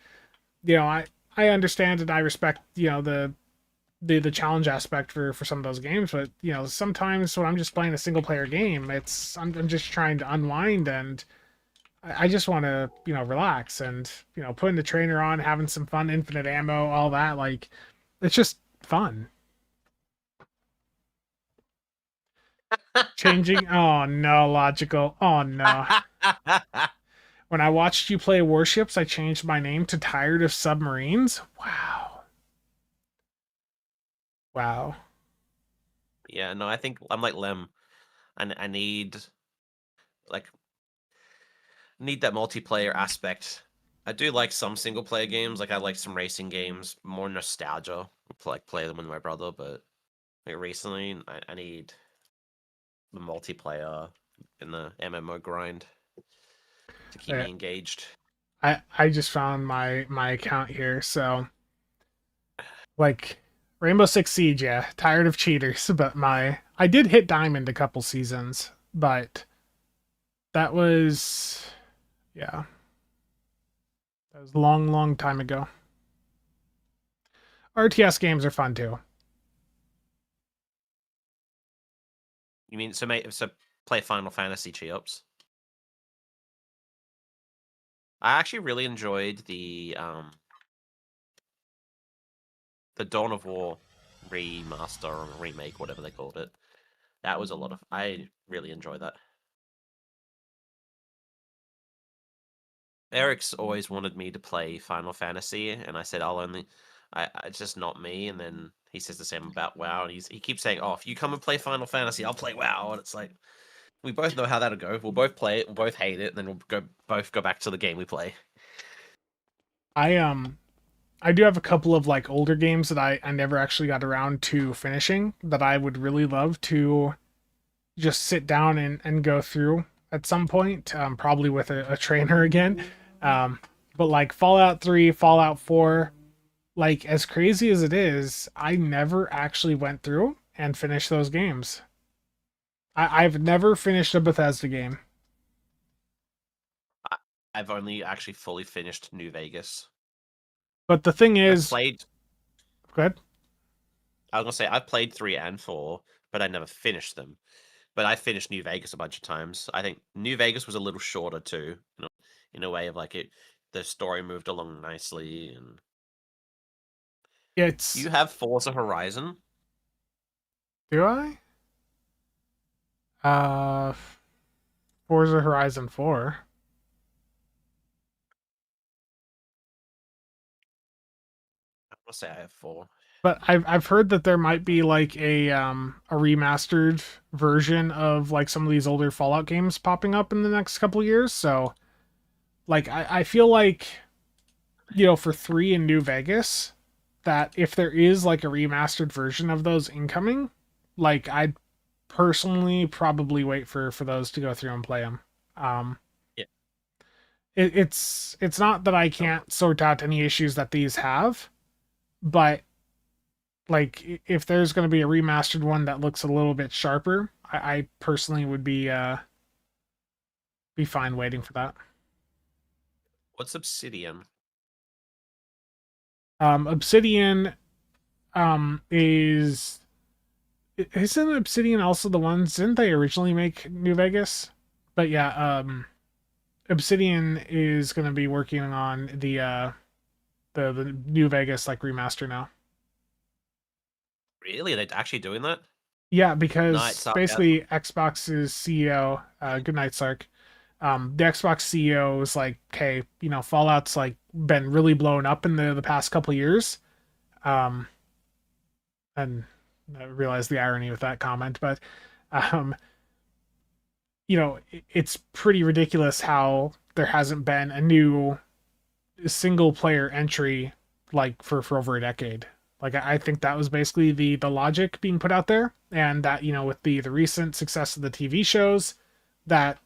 S1: you know, I understand and I respect, you know, the challenge aspect for some of those games. But you know, sometimes when I'm just playing a single player game, I'm just trying to unwind, and I just want to, you know, relax, and you know, putting the trainer on, having some fun, infinite ammo, all that. Like it's just fun. Changing, oh no, logical, oh no. When I watched you play Warships, I changed my name to Tired of Submarines. Wow. Wow.
S3: Yeah, no, I think I'm like Lem. I like need that multiplayer aspect. I do like some single player games. Like I like some racing games, more nostalgia. Like play them with my brother, but like recently, I need the multiplayer in the MMO grind to keep
S1: Uh,
S3: me engaged.
S1: I just found my account here. So like Rainbow Six Siege, yeah, tired of cheaters, but my I did hit diamond a couple seasons, but that was yeah, that was a long time ago. RTS games are fun too.
S3: You mean so play Final Fantasy cheat-ups? I actually really enjoyed the Dawn of War remaster or remake, whatever they called it. That was a lot of. I really enjoyed that. Eric's always wanted me to play Final Fantasy, and I said I'll only. It's just not me. And then he says the same about WoW, and he keeps saying, "Oh, if you come and play Final Fantasy, I'll play WoW." And it's like we both know how that'll go. We'll both play it, we'll both hate it, and then we'll both go back to the game we play.
S1: I I do have a couple of like older games that I never actually got around to finishing that I would really love to just sit down and go through at some point, probably with a trainer again. Um, but like Fallout 3, Fallout 4, like as crazy as it is, I never actually went through and finished those games. I've never finished a Bethesda game.
S3: I've only actually fully finished New Vegas.
S1: But the thing
S3: I've
S1: is,
S3: played.
S1: go ahead.
S3: I was gonna say I've played 3 and 4, but I never finished them. But I finished New Vegas a bunch of times. I think New Vegas was a little shorter too, in a way of like it. The story moved along nicely, and
S1: It's
S3: You have Forza Horizon.
S1: do I? Uh, Forza Horizon 4.
S3: I want to say I have four.
S1: But I've heard that there might be like a remastered version of like some of these older Fallout games popping up in the next couple of years. So like I feel like, for 3 in New Vegas, that if there is like a remastered version of those incoming, like I'd personally probably wait for those to go through and play them. Um,
S3: Yeah.
S1: it's not that I
S3: Oh,
S1: can't sort out any issues that these have, but like if there's going to be a remastered one that looks a little bit sharper, I personally would be fine waiting for that.
S3: what's Obsidian?
S1: Obsidian is isn't Obsidian also the ones, didn't they originally make New Vegas? But yeah, Obsidian is going to be working on the New Vegas like remaster now.
S3: Really? Are they actually doing that?
S1: Yeah,
S3: Night
S1: because
S3: sarcasm.
S1: basically Xbox's CEO, good night, Sark. The Xbox CEO was like, "Okay, Fallout's like been really blown up in the past couple years," um, and I realized the irony with that comment, but um, it's pretty ridiculous how there hasn't been a new single player entry like for over a decade. Like I think that was basically the logic being put out there, and that with the recent success of the TV shows, that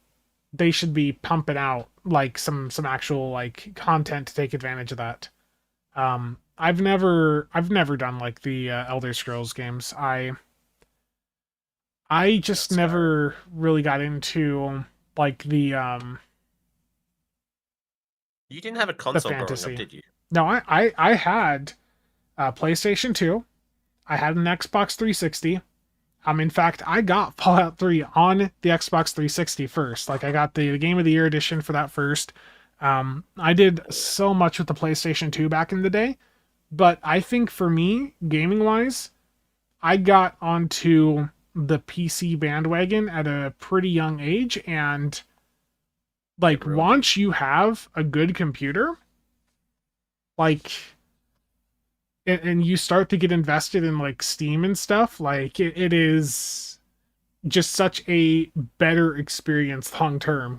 S1: they should be pumping out like some actual like content to take advantage of that. I've never done like the Elder Scrolls games. I just
S3: That's Skyrim.
S1: never really got into like
S3: You didn't have a
S1: the
S3: console growing up,
S1: fantasy.
S3: did you?
S1: No, I had a PlayStation 2. I had an Xbox 360. In fact, I got Fallout 3 on the Xbox 360 first. Like, I got the Game of the Year edition for that first. I did so much with the PlayStation 2 back in the day, but I think for me, gaming wise, I got onto the PC bandwagon at a pretty young age. And,
S3: It
S1: like,
S3: ruined you.
S1: once you have a good computer, like, and you start to get invested in like Steam and stuff, like it is just such a better experience long term.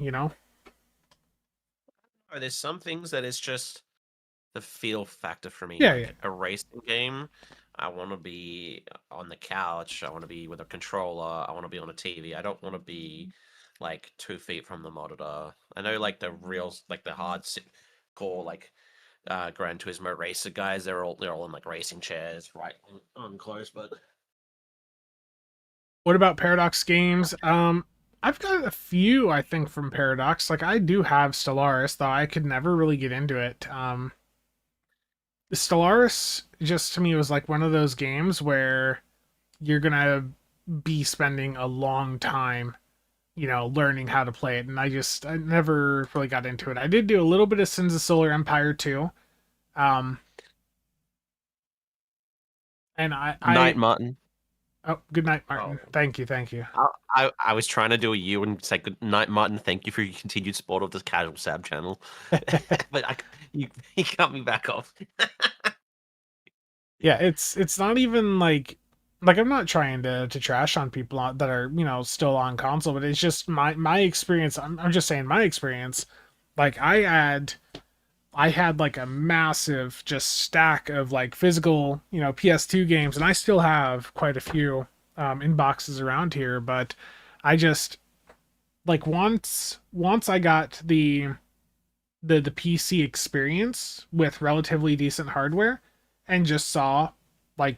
S3: Or there's some things that it's just the feel factor for me.
S1: Yeah, yeah.
S3: Like a racing game, I want to be on the couch. I want to be with a controller. I want to be on a TV. I don't want to be like 2 feet from the monitor. I know like the real, like the core, like Gran Turismo racer guys. They're all in like racing chairs, right on close. But
S1: What about Paradox games? I've got a few, I think, from Paradox. Like I do have Stellaris, though I could never really get into it. Stellaris just to me was like one of those games where you're gonna be spending a long time learning how to play it, and I never really got into it. I did do a little bit of Sins of Solar Empire too. Um, and
S3: Night Martin.
S1: oh, good night,
S3: Oh,
S1: Martin. Thank you, thank you.
S3: I was trying to do a you and say good night, Martin. Thank you for your continued support of this CasualSAB channel, but you cut me back off.
S1: Yeah, it's not even like I'm not trying to trash on people that are still on console, but it's just my experience. I'm just saying my experience. Like I had like a massive just stack of like physical PS2 games, and I still have quite a few in boxes around here. But I just like once I got the PC experience with relatively decent hardware, and just saw like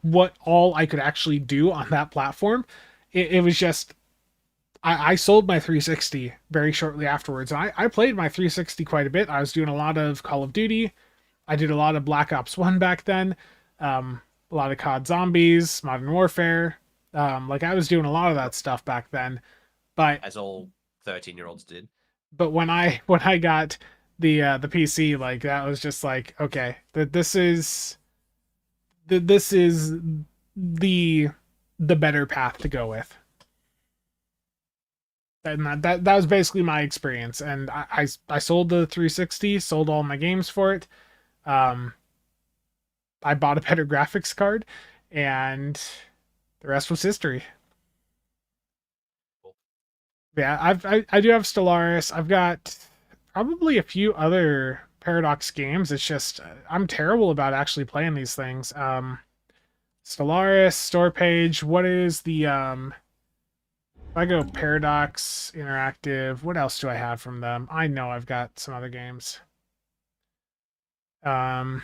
S1: what all I could actually do on that platform, it was just I sold my 360 very shortly afterwards. And I played my 360 quite a bit. I was doing a lot of Call of Duty. I did a lot of Black Ops 1 back then. A lot of COD Zombies, Modern Warfare. Like I was doing a lot of that stuff back then. But
S3: As all 13-year-olds did.
S1: when I got the PC, like that was just like, okay, that this is this is the the better path to go with. And that was basically my experience. And I sold the 360, sold all my games for it. Um, I bought a better graphics card, and the rest was history. Yeah, I do have Stellaris. I've got probably a few other Paradox games. It's just I'm terrible about actually playing these things. Stellaris, store page. What is the if I go Paradox Interactive, what else do I have from them? I know I've got some other games. Um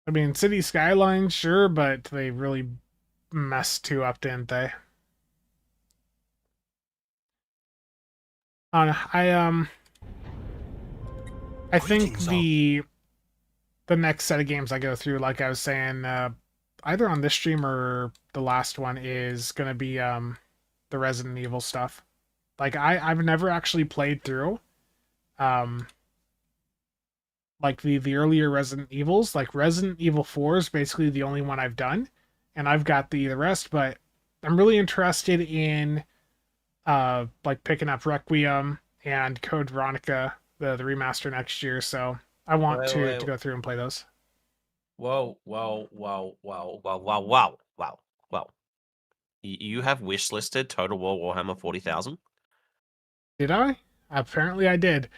S1: I mean City Skylines, sure, but they really messed two up, didn't they? I I think
S3: Greetings, all.
S1: the next set of games I go through, like I was saying, either on this stream or the last one, is gonna be the Resident Evil stuff. Like I've never actually played through um like the earlier Resident Evils. Like Resident Evil 4 is basically the only one I've done, and I've got the rest, but I'm really interested in like picking up Requiem and Code Veronica, the remaster next year, so I want
S3: Wait,
S1: to
S3: wait.
S1: go through and play those.
S3: Whoa, whoa, whoa, whoa, whoa, whoa, whoa, whoa, whoa. You have wish listed Total War Warhammer 40,000?
S1: Did I? Apparently I did.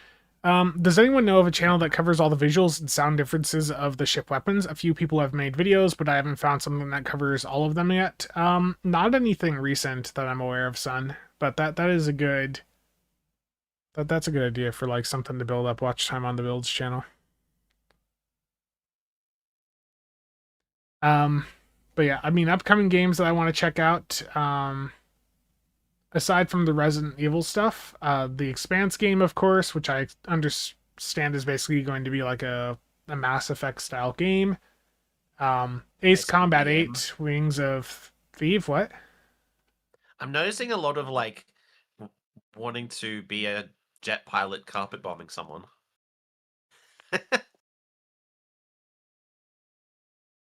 S1: Does anyone know of a channel that covers all the visuals and sound differences of the ship weapons? A few people have made videos, but I haven't found something that covers all of them yet. Not anything recent that I'm aware of, son. But that is a good that's a good idea for like something to build up watch time on the builds channel. Um, but yeah, I mean upcoming games that I want to check out. Aside from the Resident Evil stuff, the Expanse game, of course, which I understand is basically going to be like a Mass Effect style game. Ace Combat
S3: ICBM.
S1: 8, Wings of Thief, what?
S3: I'm noticing a lot of like wanting to be a jet pilot carpet bombing someone.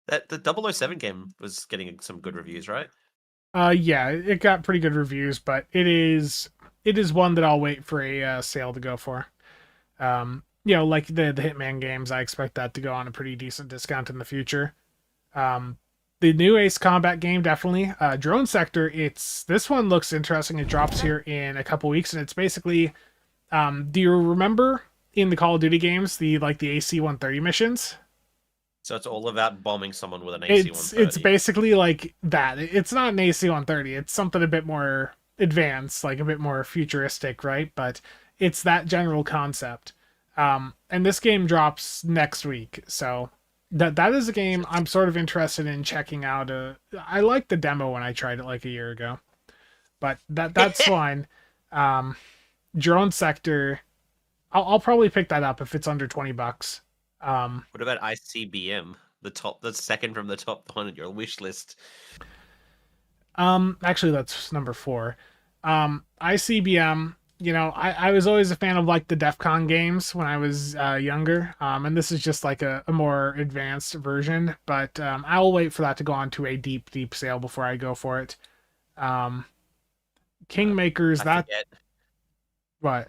S3: That the 007 game was getting some good reviews, right?
S1: Yeah, it got pretty good reviews, but it is one that I'll wait for a sale to go for. Like the Hitman games, I expect that to go on a pretty decent discount in the future. Um, the new Ace Combat game, definitely. Drone Sector, this one looks interesting. It drops here in a couple weeks, and it's basically, do you remember in the Call of Duty games the AC-130 missions?
S3: So it's all about bombing someone with an
S1: It's
S3: AC-130.
S1: basically like that. It's not an AC-130. It's something a bit more advanced, like a bit more futuristic, right? But it's that general concept. And this game drops next week, so that is a game I'm sort of interested in checking out. I liked the demo when I tried it like a year ago, but that's fine. Um, Drone Sector, I'll probably pick that up if it's under $20.
S3: What about ICBM? The second from the top one on your wish list.
S1: Actually, that's number 4. ICBM. I was always a fan of like the DEF CON games when I was younger. And this is just like a more advanced version. But I'll wait for that to go on to a deep, deep sale before I go for it. Um, Kingmakers.
S3: I
S1: That
S3: forget.
S1: what?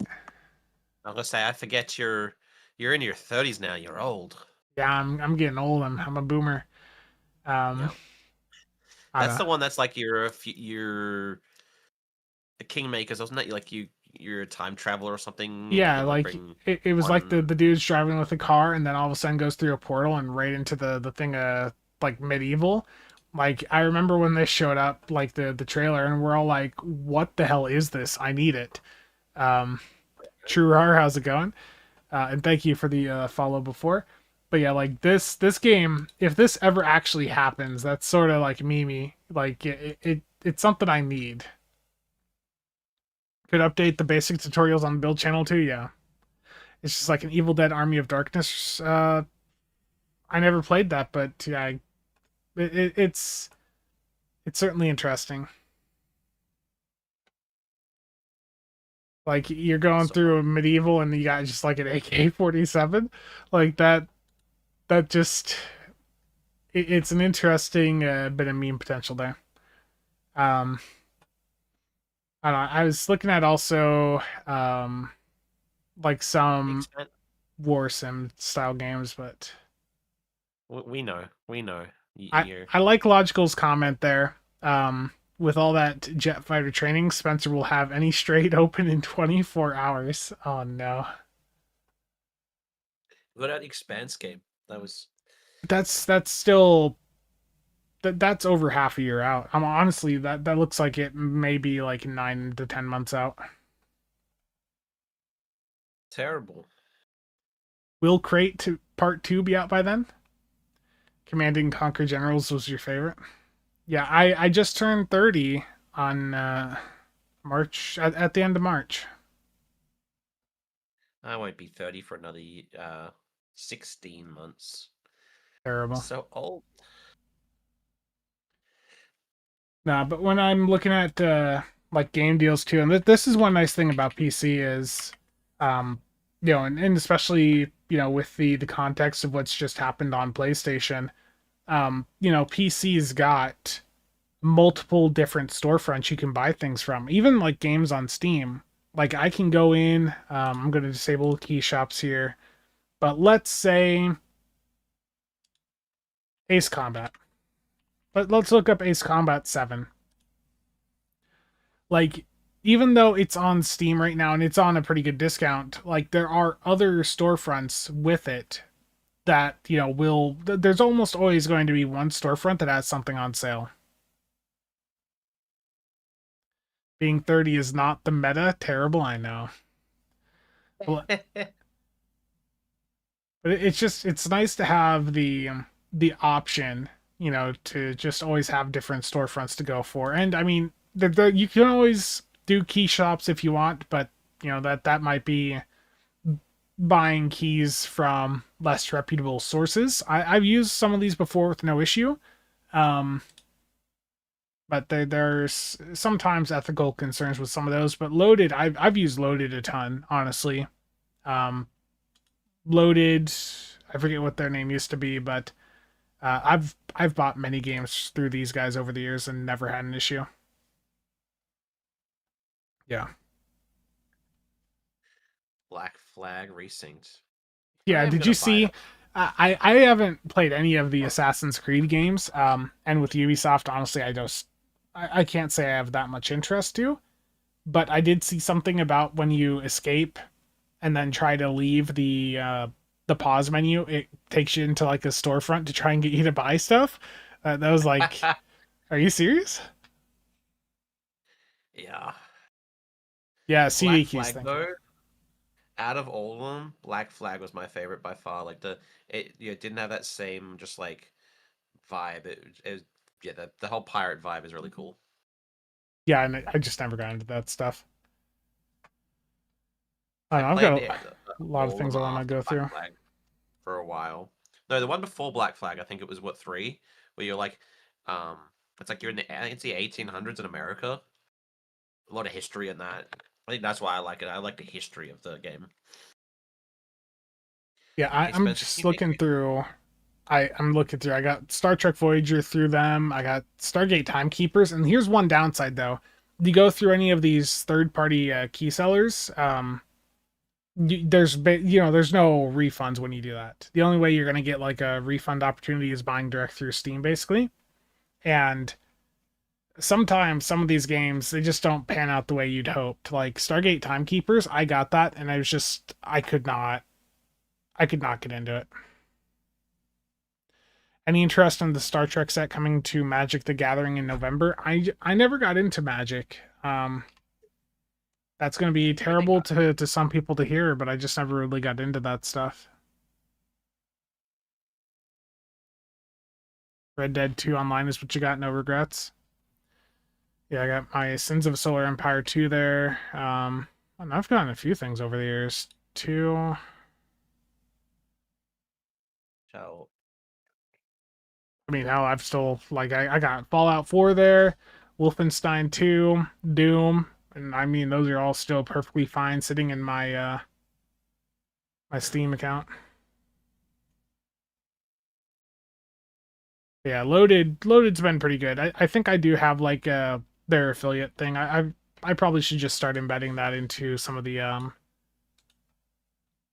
S3: I'm gonna say I forget you're in your 30s now. You're old.
S1: Yeah, I'm getting old. I'm a boomer. Um,
S3: Yeah,
S1: I
S3: that's
S1: don't.
S3: the one that's like you're the Kingmakers, wasn't it? Like you're a time traveler or something, and you
S1: Yeah,
S3: can like
S1: like
S3: bring
S1: it was like the
S3: one.
S1: dude's driving with a car and then all of a sudden goes through a portal and right into the thing like medieval. Like I remember when this showed up, like the trailer, and we're all like, "What the hell is this? I need it." Um, Trueheart, how's it going? And thank you for the follow before. But yeah, like this game, if this ever actually happens, that's sort of like Mimi. Like it's something I need. Could update the basic tutorials on the build channel too. Yeah. It's just like an Evil Dead Army of Darkness. I never played that, but yeah, it's certainly interesting. Like you're going
S3: So
S1: through a medieval and you got just like an AK-47, like that. That just it's an interesting bit of meme potential there. Um, I don't know. I was looking at also like some
S3: expand.
S1: war sim style games, but
S3: We know. We know.
S1: I
S3: You.
S1: I like Logical's comment there. With all that jet fighter training, Spencer will have any straight open in 24 hours. Oh no.
S3: What about the Expanse game? That was
S1: That's still that's over half a year out. I'm honestly that looks like it may be like 9 to 10 months out.
S3: terrible.
S1: Will Crate to Part 2 be out by then? Command and Conquer Generals was your favorite. Yeah, I just turned 30 on March at the end of March.
S3: I won't be 30 for another 16 months.
S1: Terrible.
S3: So old.
S1: Nah, but when I'm looking at like game deals too, and this is one nice thing about PC is, um, and especially with the context of what's just happened on PlayStation, PC's got multiple different storefronts you can buy things from, even like games on Steam. Like I can go in, I'm going to disable key shops here, but let's say Ace Combat. But let's look up Ace Combat 7. Like even though it's on Steam right now and it's on a pretty good discount, like there are other storefronts with it that, will there's almost always going to be one storefront that has something on sale. Being 30 is not the meta. Terrible, I know. Well, but it's nice to have the option, to just always have different storefronts to go for. And I mean, you can always do key shops if you want, but that might be buying keys from less reputable sources. I've used some of these before with no issue. Um, but there's sometimes ethical concerns with some of those. But Loaded, I've used Loaded a ton, honestly. Um, Loaded, I forget what their name used to be, but I've bought many games through these guys over the years and never had an issue. Yeah.
S3: Black Flag Resynced. I
S1: Yeah,
S3: am
S1: did you
S3: gonna buy
S1: see?
S3: that.
S1: I haven't played any of the Assassin's Creed games. And with Ubisoft, honestly, I can't say I have that much interest to. But I did see something about when you escape and then try to leave the pause menu, it takes you into like a storefront to try and get you to buy stuff. That was like, are you serious?
S3: Yeah.
S1: Yeah,
S3: Black
S1: CD keys
S3: Flag
S1: thing.
S3: though, out of all of them, Black Flag was my favorite by far. Like it didn't have that same just like vibe. Yeah, the whole pirate vibe is really cool.
S1: Yeah, and I just never got into that stuff. I
S3: I
S1: don't know, I've
S3: played
S1: got a lot of
S3: all of
S1: things
S3: them
S1: I want to
S3: after
S1: go
S3: Black
S1: through.
S3: Flag for a while. No, the one before Black Flag, I think it was what, 3, where you're like, um, it's like you're in I think it's the 1800s in America. A lot of history in that. I think that's why I like it. I like the history of the game.
S1: Yeah,
S3: Hey
S1: I'm
S3: Spencer, can
S1: just
S3: you make
S1: looking
S3: me?
S1: through. I'm looking through. I got Star Trek Voyager through them. I got Stargate Timekeepers, and here's one downside though. You go through any of these third-party key sellers, there's no refunds when you do that. The only way you're gonna get like a refund opportunity is buying direct through Steam, basically. And sometimes some of these games they just don't pan out the way you'd hoped. Like Stargate Timekeepers, I got that, and I could not get into it. Any interest in the Star Trek set coming to Magic the Gathering in November? I never got into Magic. That's going to be
S3: I think
S1: terrible to some people to hear, but I just never really got into that stuff. Red Dead 2 Online is what you got, no regrets. Yeah, I got my Sins of Solar Empire 2 there. And I've gotten a few things over the years too.
S3: so
S1: I mean, hell, I've still like I got Fallout 4 there, Wolfenstein 2, Doom. And I mean, those are all still perfectly fine sitting in my my Steam account. Yeah, loaded's been pretty good. I think I do have like their affiliate thing. I probably should just start embedding that into some of the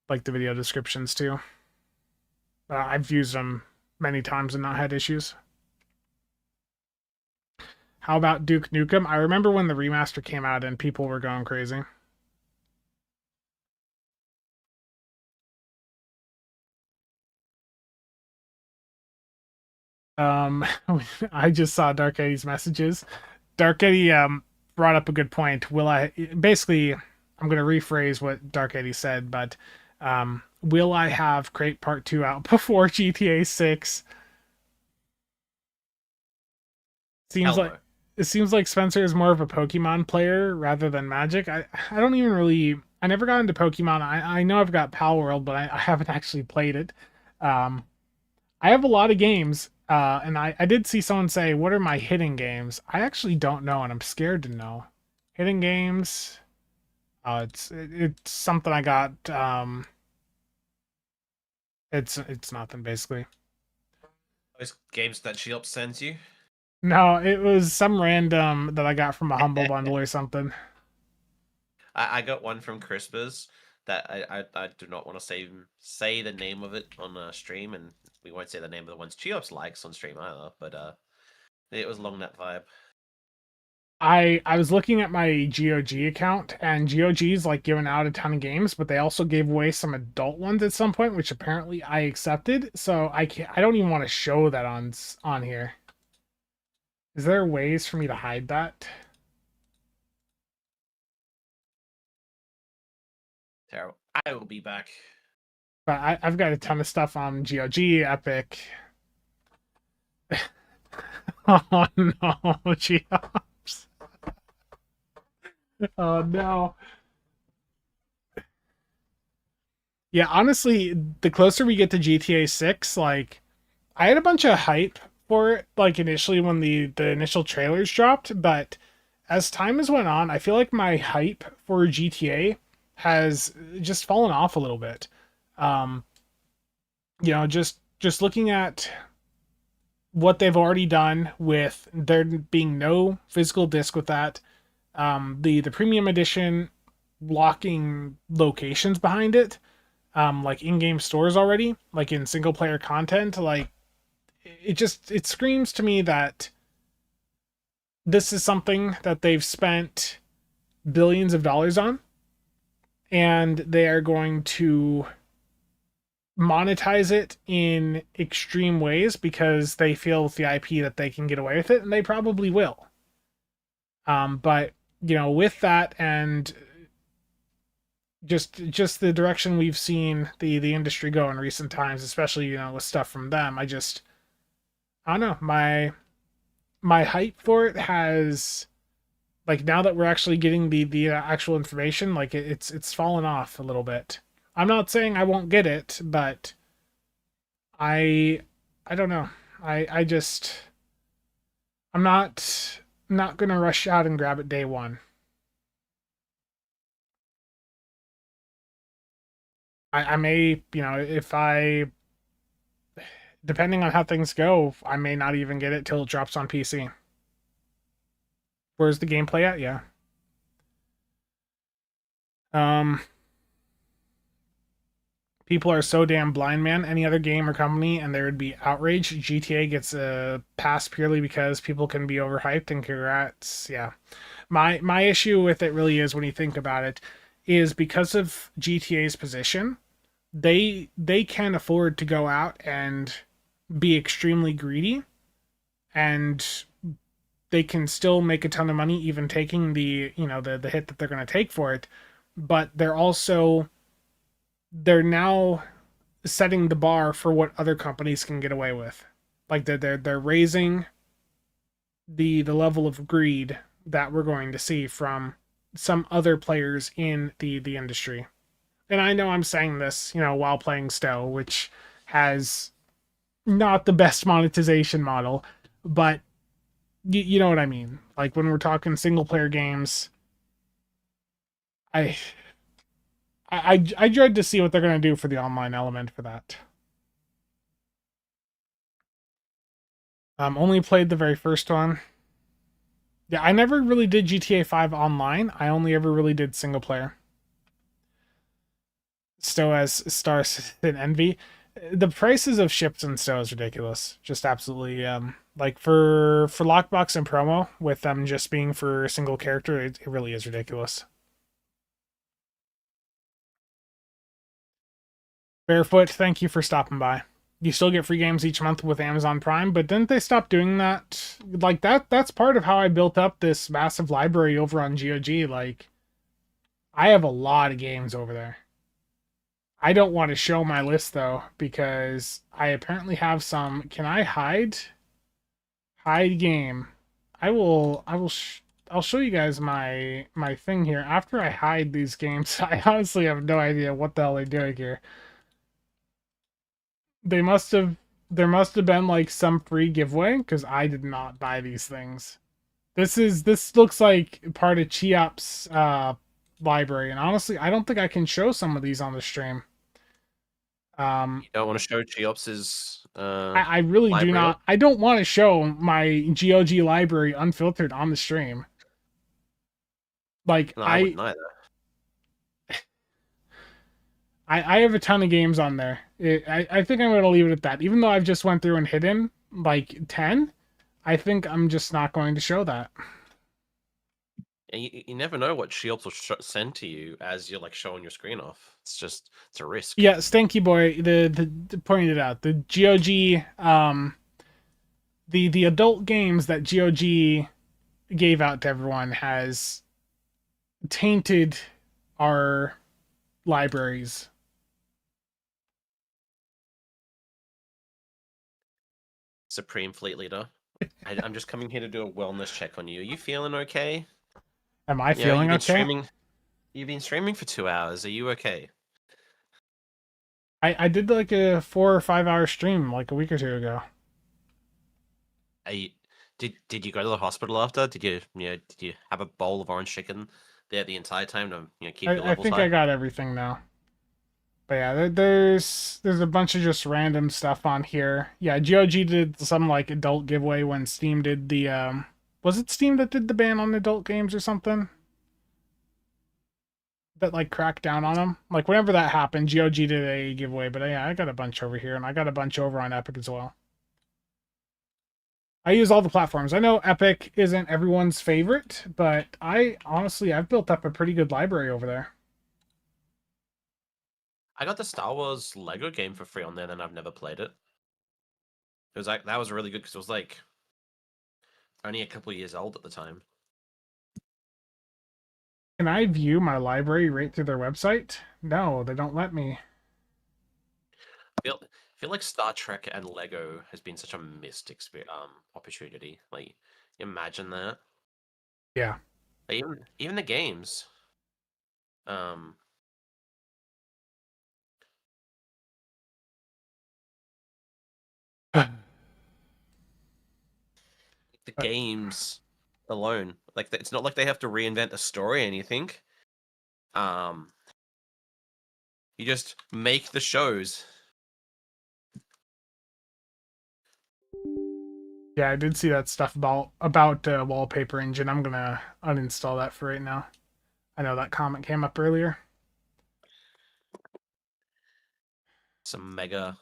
S1: like the video descriptions too. I've used them many times and not had issues. How about Duke Nukem? I remember when the remaster came out and people were going crazy. Um, I just saw Dark Eddie's messages. Dark Eddie brought up a good point. Will I basically? I'm going to rephrase what Dark Eddie said, but will I have Crate Part 2 out before GTA 6? Seems
S3: Hell
S1: like
S3: no.
S1: it seems like Spencer is more of a Pokemon player rather than Magic. I don't even really. I never got into Pokemon. I know I've got Pal World, but I haven't actually played it. Um, I have a lot of games, and I did see someone say, "What are my hidden games?" I actually don't know, and I'm scared to know. Hidden games. It's something I got. It's nothing basically.
S3: Those games that Sheop sends you.
S1: No, it was some random that I got from a Humble Bundle or something.
S3: I got one from Crispers that I do not want to say the name of it on a stream, and we won't say the name of the ones Cheops likes on stream either. But it was along that vibe.
S1: I was looking at my GOG account, and GOG's like giving out a ton of games, but they also gave away some adult ones at some point, which apparently I accepted. So I don't even want to show that on here. Is there ways for me to hide that?
S3: Terrible. I will be back.
S1: But I've got a ton of stuff on GOG, Epic. Oh no, Geops. Oh no. Yeah, honestly, the closer we get to GTA 6, like I had a bunch of hype for it, like initially when the initial trailers dropped, but as time has went on, I feel like my hype for GTA has just fallen off a little bit. Um, just looking at what they've already done with there being no physical disc with that, the premium edition locking locations behind it, like in-game stores already, like in single player content, like it screams to me that this is something that they've spent billions of dollars on, and they are going to monetize it in extreme ways because they feel with the IP that they can get away with it, and they probably will. But with that and just the direction we've seen the industry go in recent times, especially with stuff from them, I don't know, my hype for it has, like, now that we're actually getting the actual information, like it's fallen off a little bit. I'm not saying I won't get it, but I I don't know. I just I'm not gonna rush out and grab it day one. I may, if I, depending on how things go, I may not even get it till it drops on PC. Where's the gameplay at? Yeah. Um, People are so damn blind, man. Any other game or company, and there would be outrage. GTA gets a pass purely because people can be overhyped. And congrats, yeah. My issue with it really is, when you think about it, is because of GTA's position, they can afford to go out and be extremely greedy, and they can still make a ton of money even taking the hit that they're going to take for it. But they're now setting the bar for what other companies can get away with. Like they're raising the level of greed that we're going to see from some other players in the industry. And I know I'm saying this, while playing Stowe, which has not the best monetization model, but you know what I mean. Like when we're talking single player games, I I dread to see what they're going to do for the online element for that. Only played the very first one. Yeah, I never really did GTA 5 online. I only ever really did single player. Stowe as Star Citizen Envy. The prices of ships and Stowe is ridiculous. Just absolutely like for lockbox and promo with them just being for a single character, it really is ridiculous. Barefoot, thank you for stopping by. You still get free games each month with Amazon Prime, but didn't they stop doing that? Like that's part of how I built up this massive library over on GOG. Like I have a lot of games over there. I don't want to show my list though because I apparently have some. Can I hide? Hide game. I'll show you guys my thing here. After I hide these games, I honestly have no idea what the hell they're doing here. They must have there must have been like some free giveaway because I did not buy these things. This looks like part of Chiap's library, and honestly, I don't think I can show some of these on the stream.
S3: You don't want to show Cheops's
S1: I really do
S3: library?
S1: not. I don't want to show my GOG library unfiltered on the stream. Like
S3: No, I wouldn't either.
S1: I have a ton of games on there. I think I'm going to leave it at that. Even though I've just went through and hidden like 10, I think I'm just not going to show that.
S3: And you never know what Cheops will send to you as you're like showing your screen off. It's a risk.
S1: Yeah, Stanky Boy the pointed out the GOG the adult games that GOG gave out to everyone has tainted our libraries.
S3: Supreme Fleet Leader. I'm just coming here to do a wellness check on you. Are you feeling okay?
S1: Am I
S3: You know,
S1: feeling okay?
S3: You've been streaming for 2 hours. Are you okay?
S1: I did like a 4 or 5 hour stream like a week or two ago.
S3: Are you, did you go to the hospital after? Did you have a bowl of orange chicken there the entire time to keep your
S1: I
S3: levels
S1: think I
S3: high?
S1: got everything now. But yeah, there's a bunch of just random stuff on here. Yeah, GOG did some like adult giveaway when Steam did the was it Steam that did the ban on adult games or something? That like cracked down on them. Like whenever that happened, GOG did a giveaway. But yeah, I got a bunch over here, and I got a bunch over on Epic as well. I use all the platforms. I know Epic isn't everyone's favorite, but I've built up a pretty good library over there.
S3: I got the Star Wars Lego game for free on there, and I've never played it. It was like that was really good because it was like only a couple years old at the time.
S1: Can I view my library right through their website? No, they don't let me.
S3: I feel like Star Trek and Lego has been such a missed opportunity. Like, imagine that.
S1: Yeah.
S3: Like, even the games. Um, the games alone, like it's not like they have to reinvent a story or anything. Um, you just make the shows.
S1: Yeah, I did see that stuff about Wallpaper Engine. I'm gonna uninstall that for right now. I know that comment came up earlier.
S3: Some mega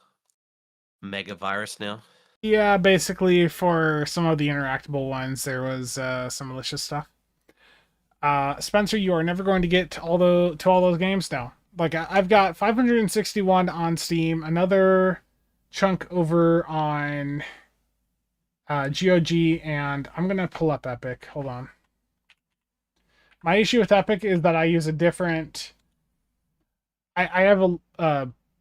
S3: virus now.
S1: Yeah, basically for some of the interactable ones, there was some malicious stuff. Spencer, you are never going to get to all those games now. Like I've got 561 on Steam, another chunk over on GOG, and I'm gonna pull up Epic. Hold on. My issue with Epic is that I use a different. I have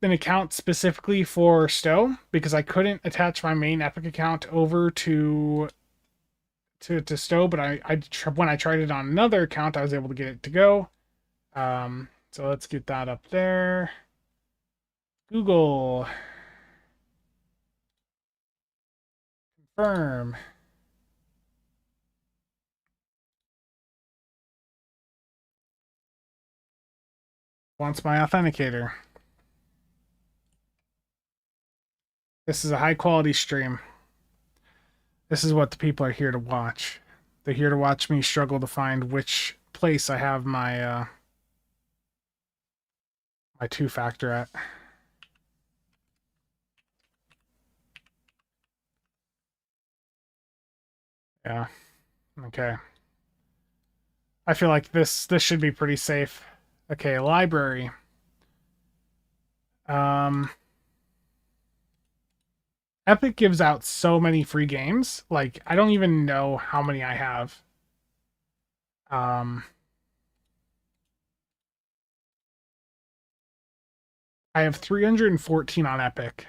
S1: an account specifically for Stowe because I couldn't attach my main Epic account over to Stowe, but when I tried it on another account, I was able to get it to go. So let's get that up there. Google confirm. Wants my authenticator. This is a high quality stream. This is what the people are here to watch. They're here to watch me struggle to find which place I have my my two-factor at. Yeah. Okay. I feel like this should be pretty safe. Okay, library. Epic gives out so many free games. Like, I don't even know how many I have. I have 314 on Epic.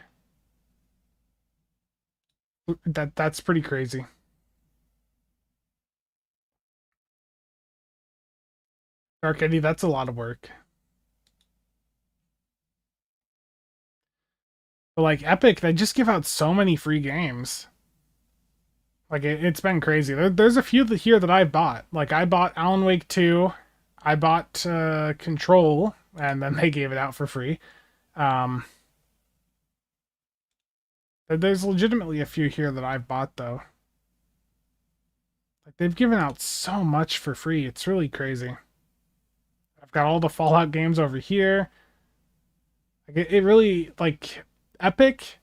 S1: That's pretty crazy. Dark Eddie, that's a lot of work. But like Epic, they just give out so many free games. Like it's been crazy. There's a few here that I've bought. Like I bought Alan Wake 2, I bought Control, and then they gave it out for free. There's legitimately a few here that I've bought though. Like they've given out so much for free. It's really crazy. I've got all the Fallout games over here. Like it really like Epic.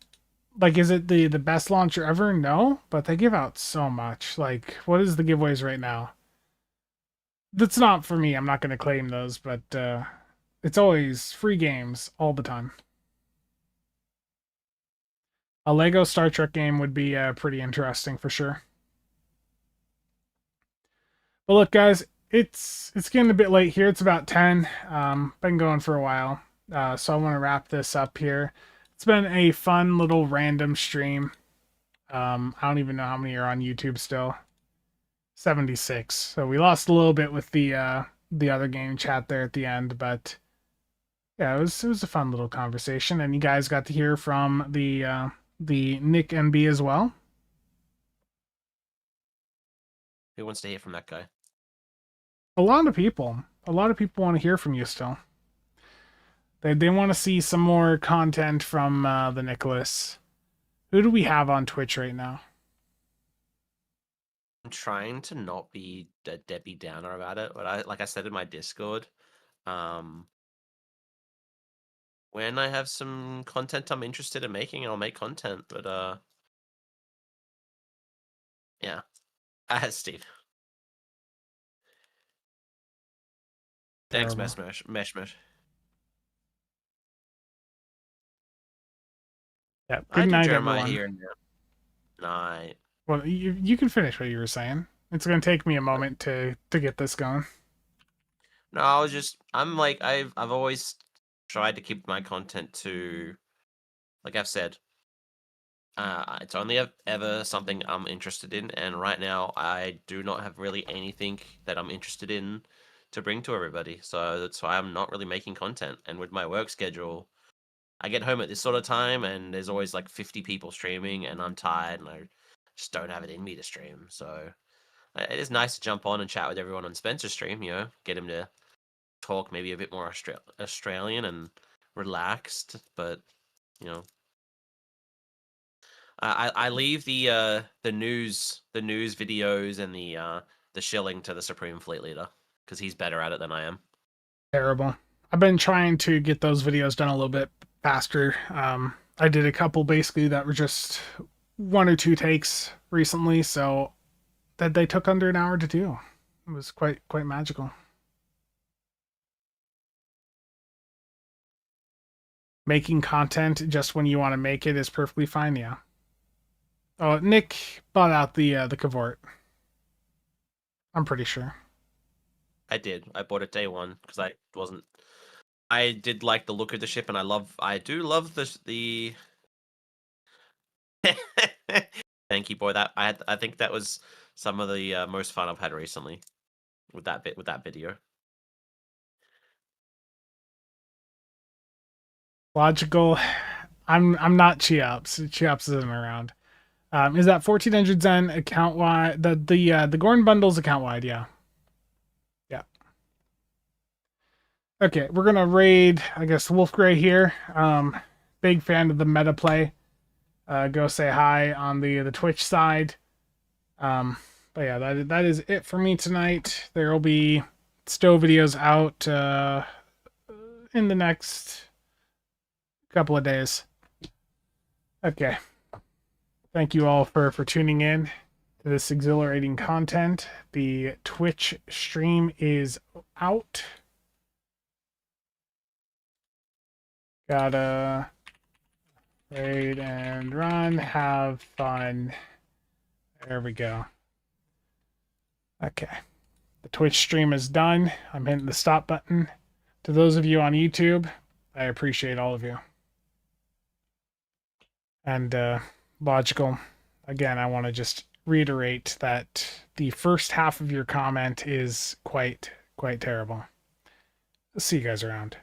S1: Like, is it the best launcher ever? No, but they give out so much. Like, what is the giveaways right now? That's not for me. I'm not going to claim those, but it's always free games all the time. A Lego Star Trek game would be pretty interesting for sure. But look, guys, it's getting a bit late here. It's about 10. Been going for a while, so I want to wrap this up here. It's been a fun little random stream. I don't even know how many are on YouTube still. 76. So we lost a little bit with the other game chat there at the end, but yeah, it was a fun little conversation, and you guys got to hear from the Nick NB as well.
S3: Who wants to hear from that guy?
S1: A lot of people want to hear from you still. They want to see some more content from the Nicholas. Who do we have on Twitch right now?
S3: I'm trying to not be a Debbie Downer about it, but like I said in my Discord, when I have some content I'm interested in making, I'll make content. But yeah, Steve. Thanks, Mesh.
S1: Yeah.
S3: I
S1: Good
S3: do
S1: night,
S3: Jeremiah
S1: everyone.
S3: here and there. Night.
S1: Well, you can finish what you were saying. It's gonna take me a moment to get this going.
S3: No, I'm like I've always tried to keep my content to, like I've said, it's only ever something I'm interested in, and right now I do not have really anything that I'm interested in to bring to everybody. So that's why I'm not really making content. And with my work schedule, I get home at this sort of time, and there's always like 50 people streaming, and I'm tired, and I just don't have it in me to stream. So it is nice to jump on and chat with everyone on Spencer's stream. Get him to talk maybe a bit more Australian and relaxed, but you know. I leave the news videos and the shilling to the Supreme Fleet Leader because he's better at it than I am.
S1: Terrible. I've been trying to get those videos done a little bit faster. I did a couple basically that were just 1 or 2 takes recently, so that they took under an hour to do. It was quite magical. Making content just when you want to make it is perfectly fine, yeah. Oh, Nick bought out the cavort. I'm pretty sure.
S3: I did. I bought it day one because I did like the look of the ship, and I do love the. Thank you, boy. I think that was some of the most fun I've had recently with that video.
S1: Logical. I'm not Cheops. Cheops isn't around. Is that 1400 Zen account wide? The Gorn bundles account wide, yeah. Yeah. Okay, we're gonna raid, I guess, Wolf Gray here. Big fan of the meta play. Go say hi on the Twitch side. But yeah, that is it for me tonight. There will be Stowe videos out in the next couple of days. Okay. Thank you all for tuning in to this exhilarating content. The Twitch stream is out. Gotta raid and run. Have fun. There we go. Okay. The Twitch stream is done. I'm hitting the stop button. To those of you on YouTube, I appreciate all of you. And Logical, again, I want to just reiterate that the first half of your comment is quite terrible. See you guys around.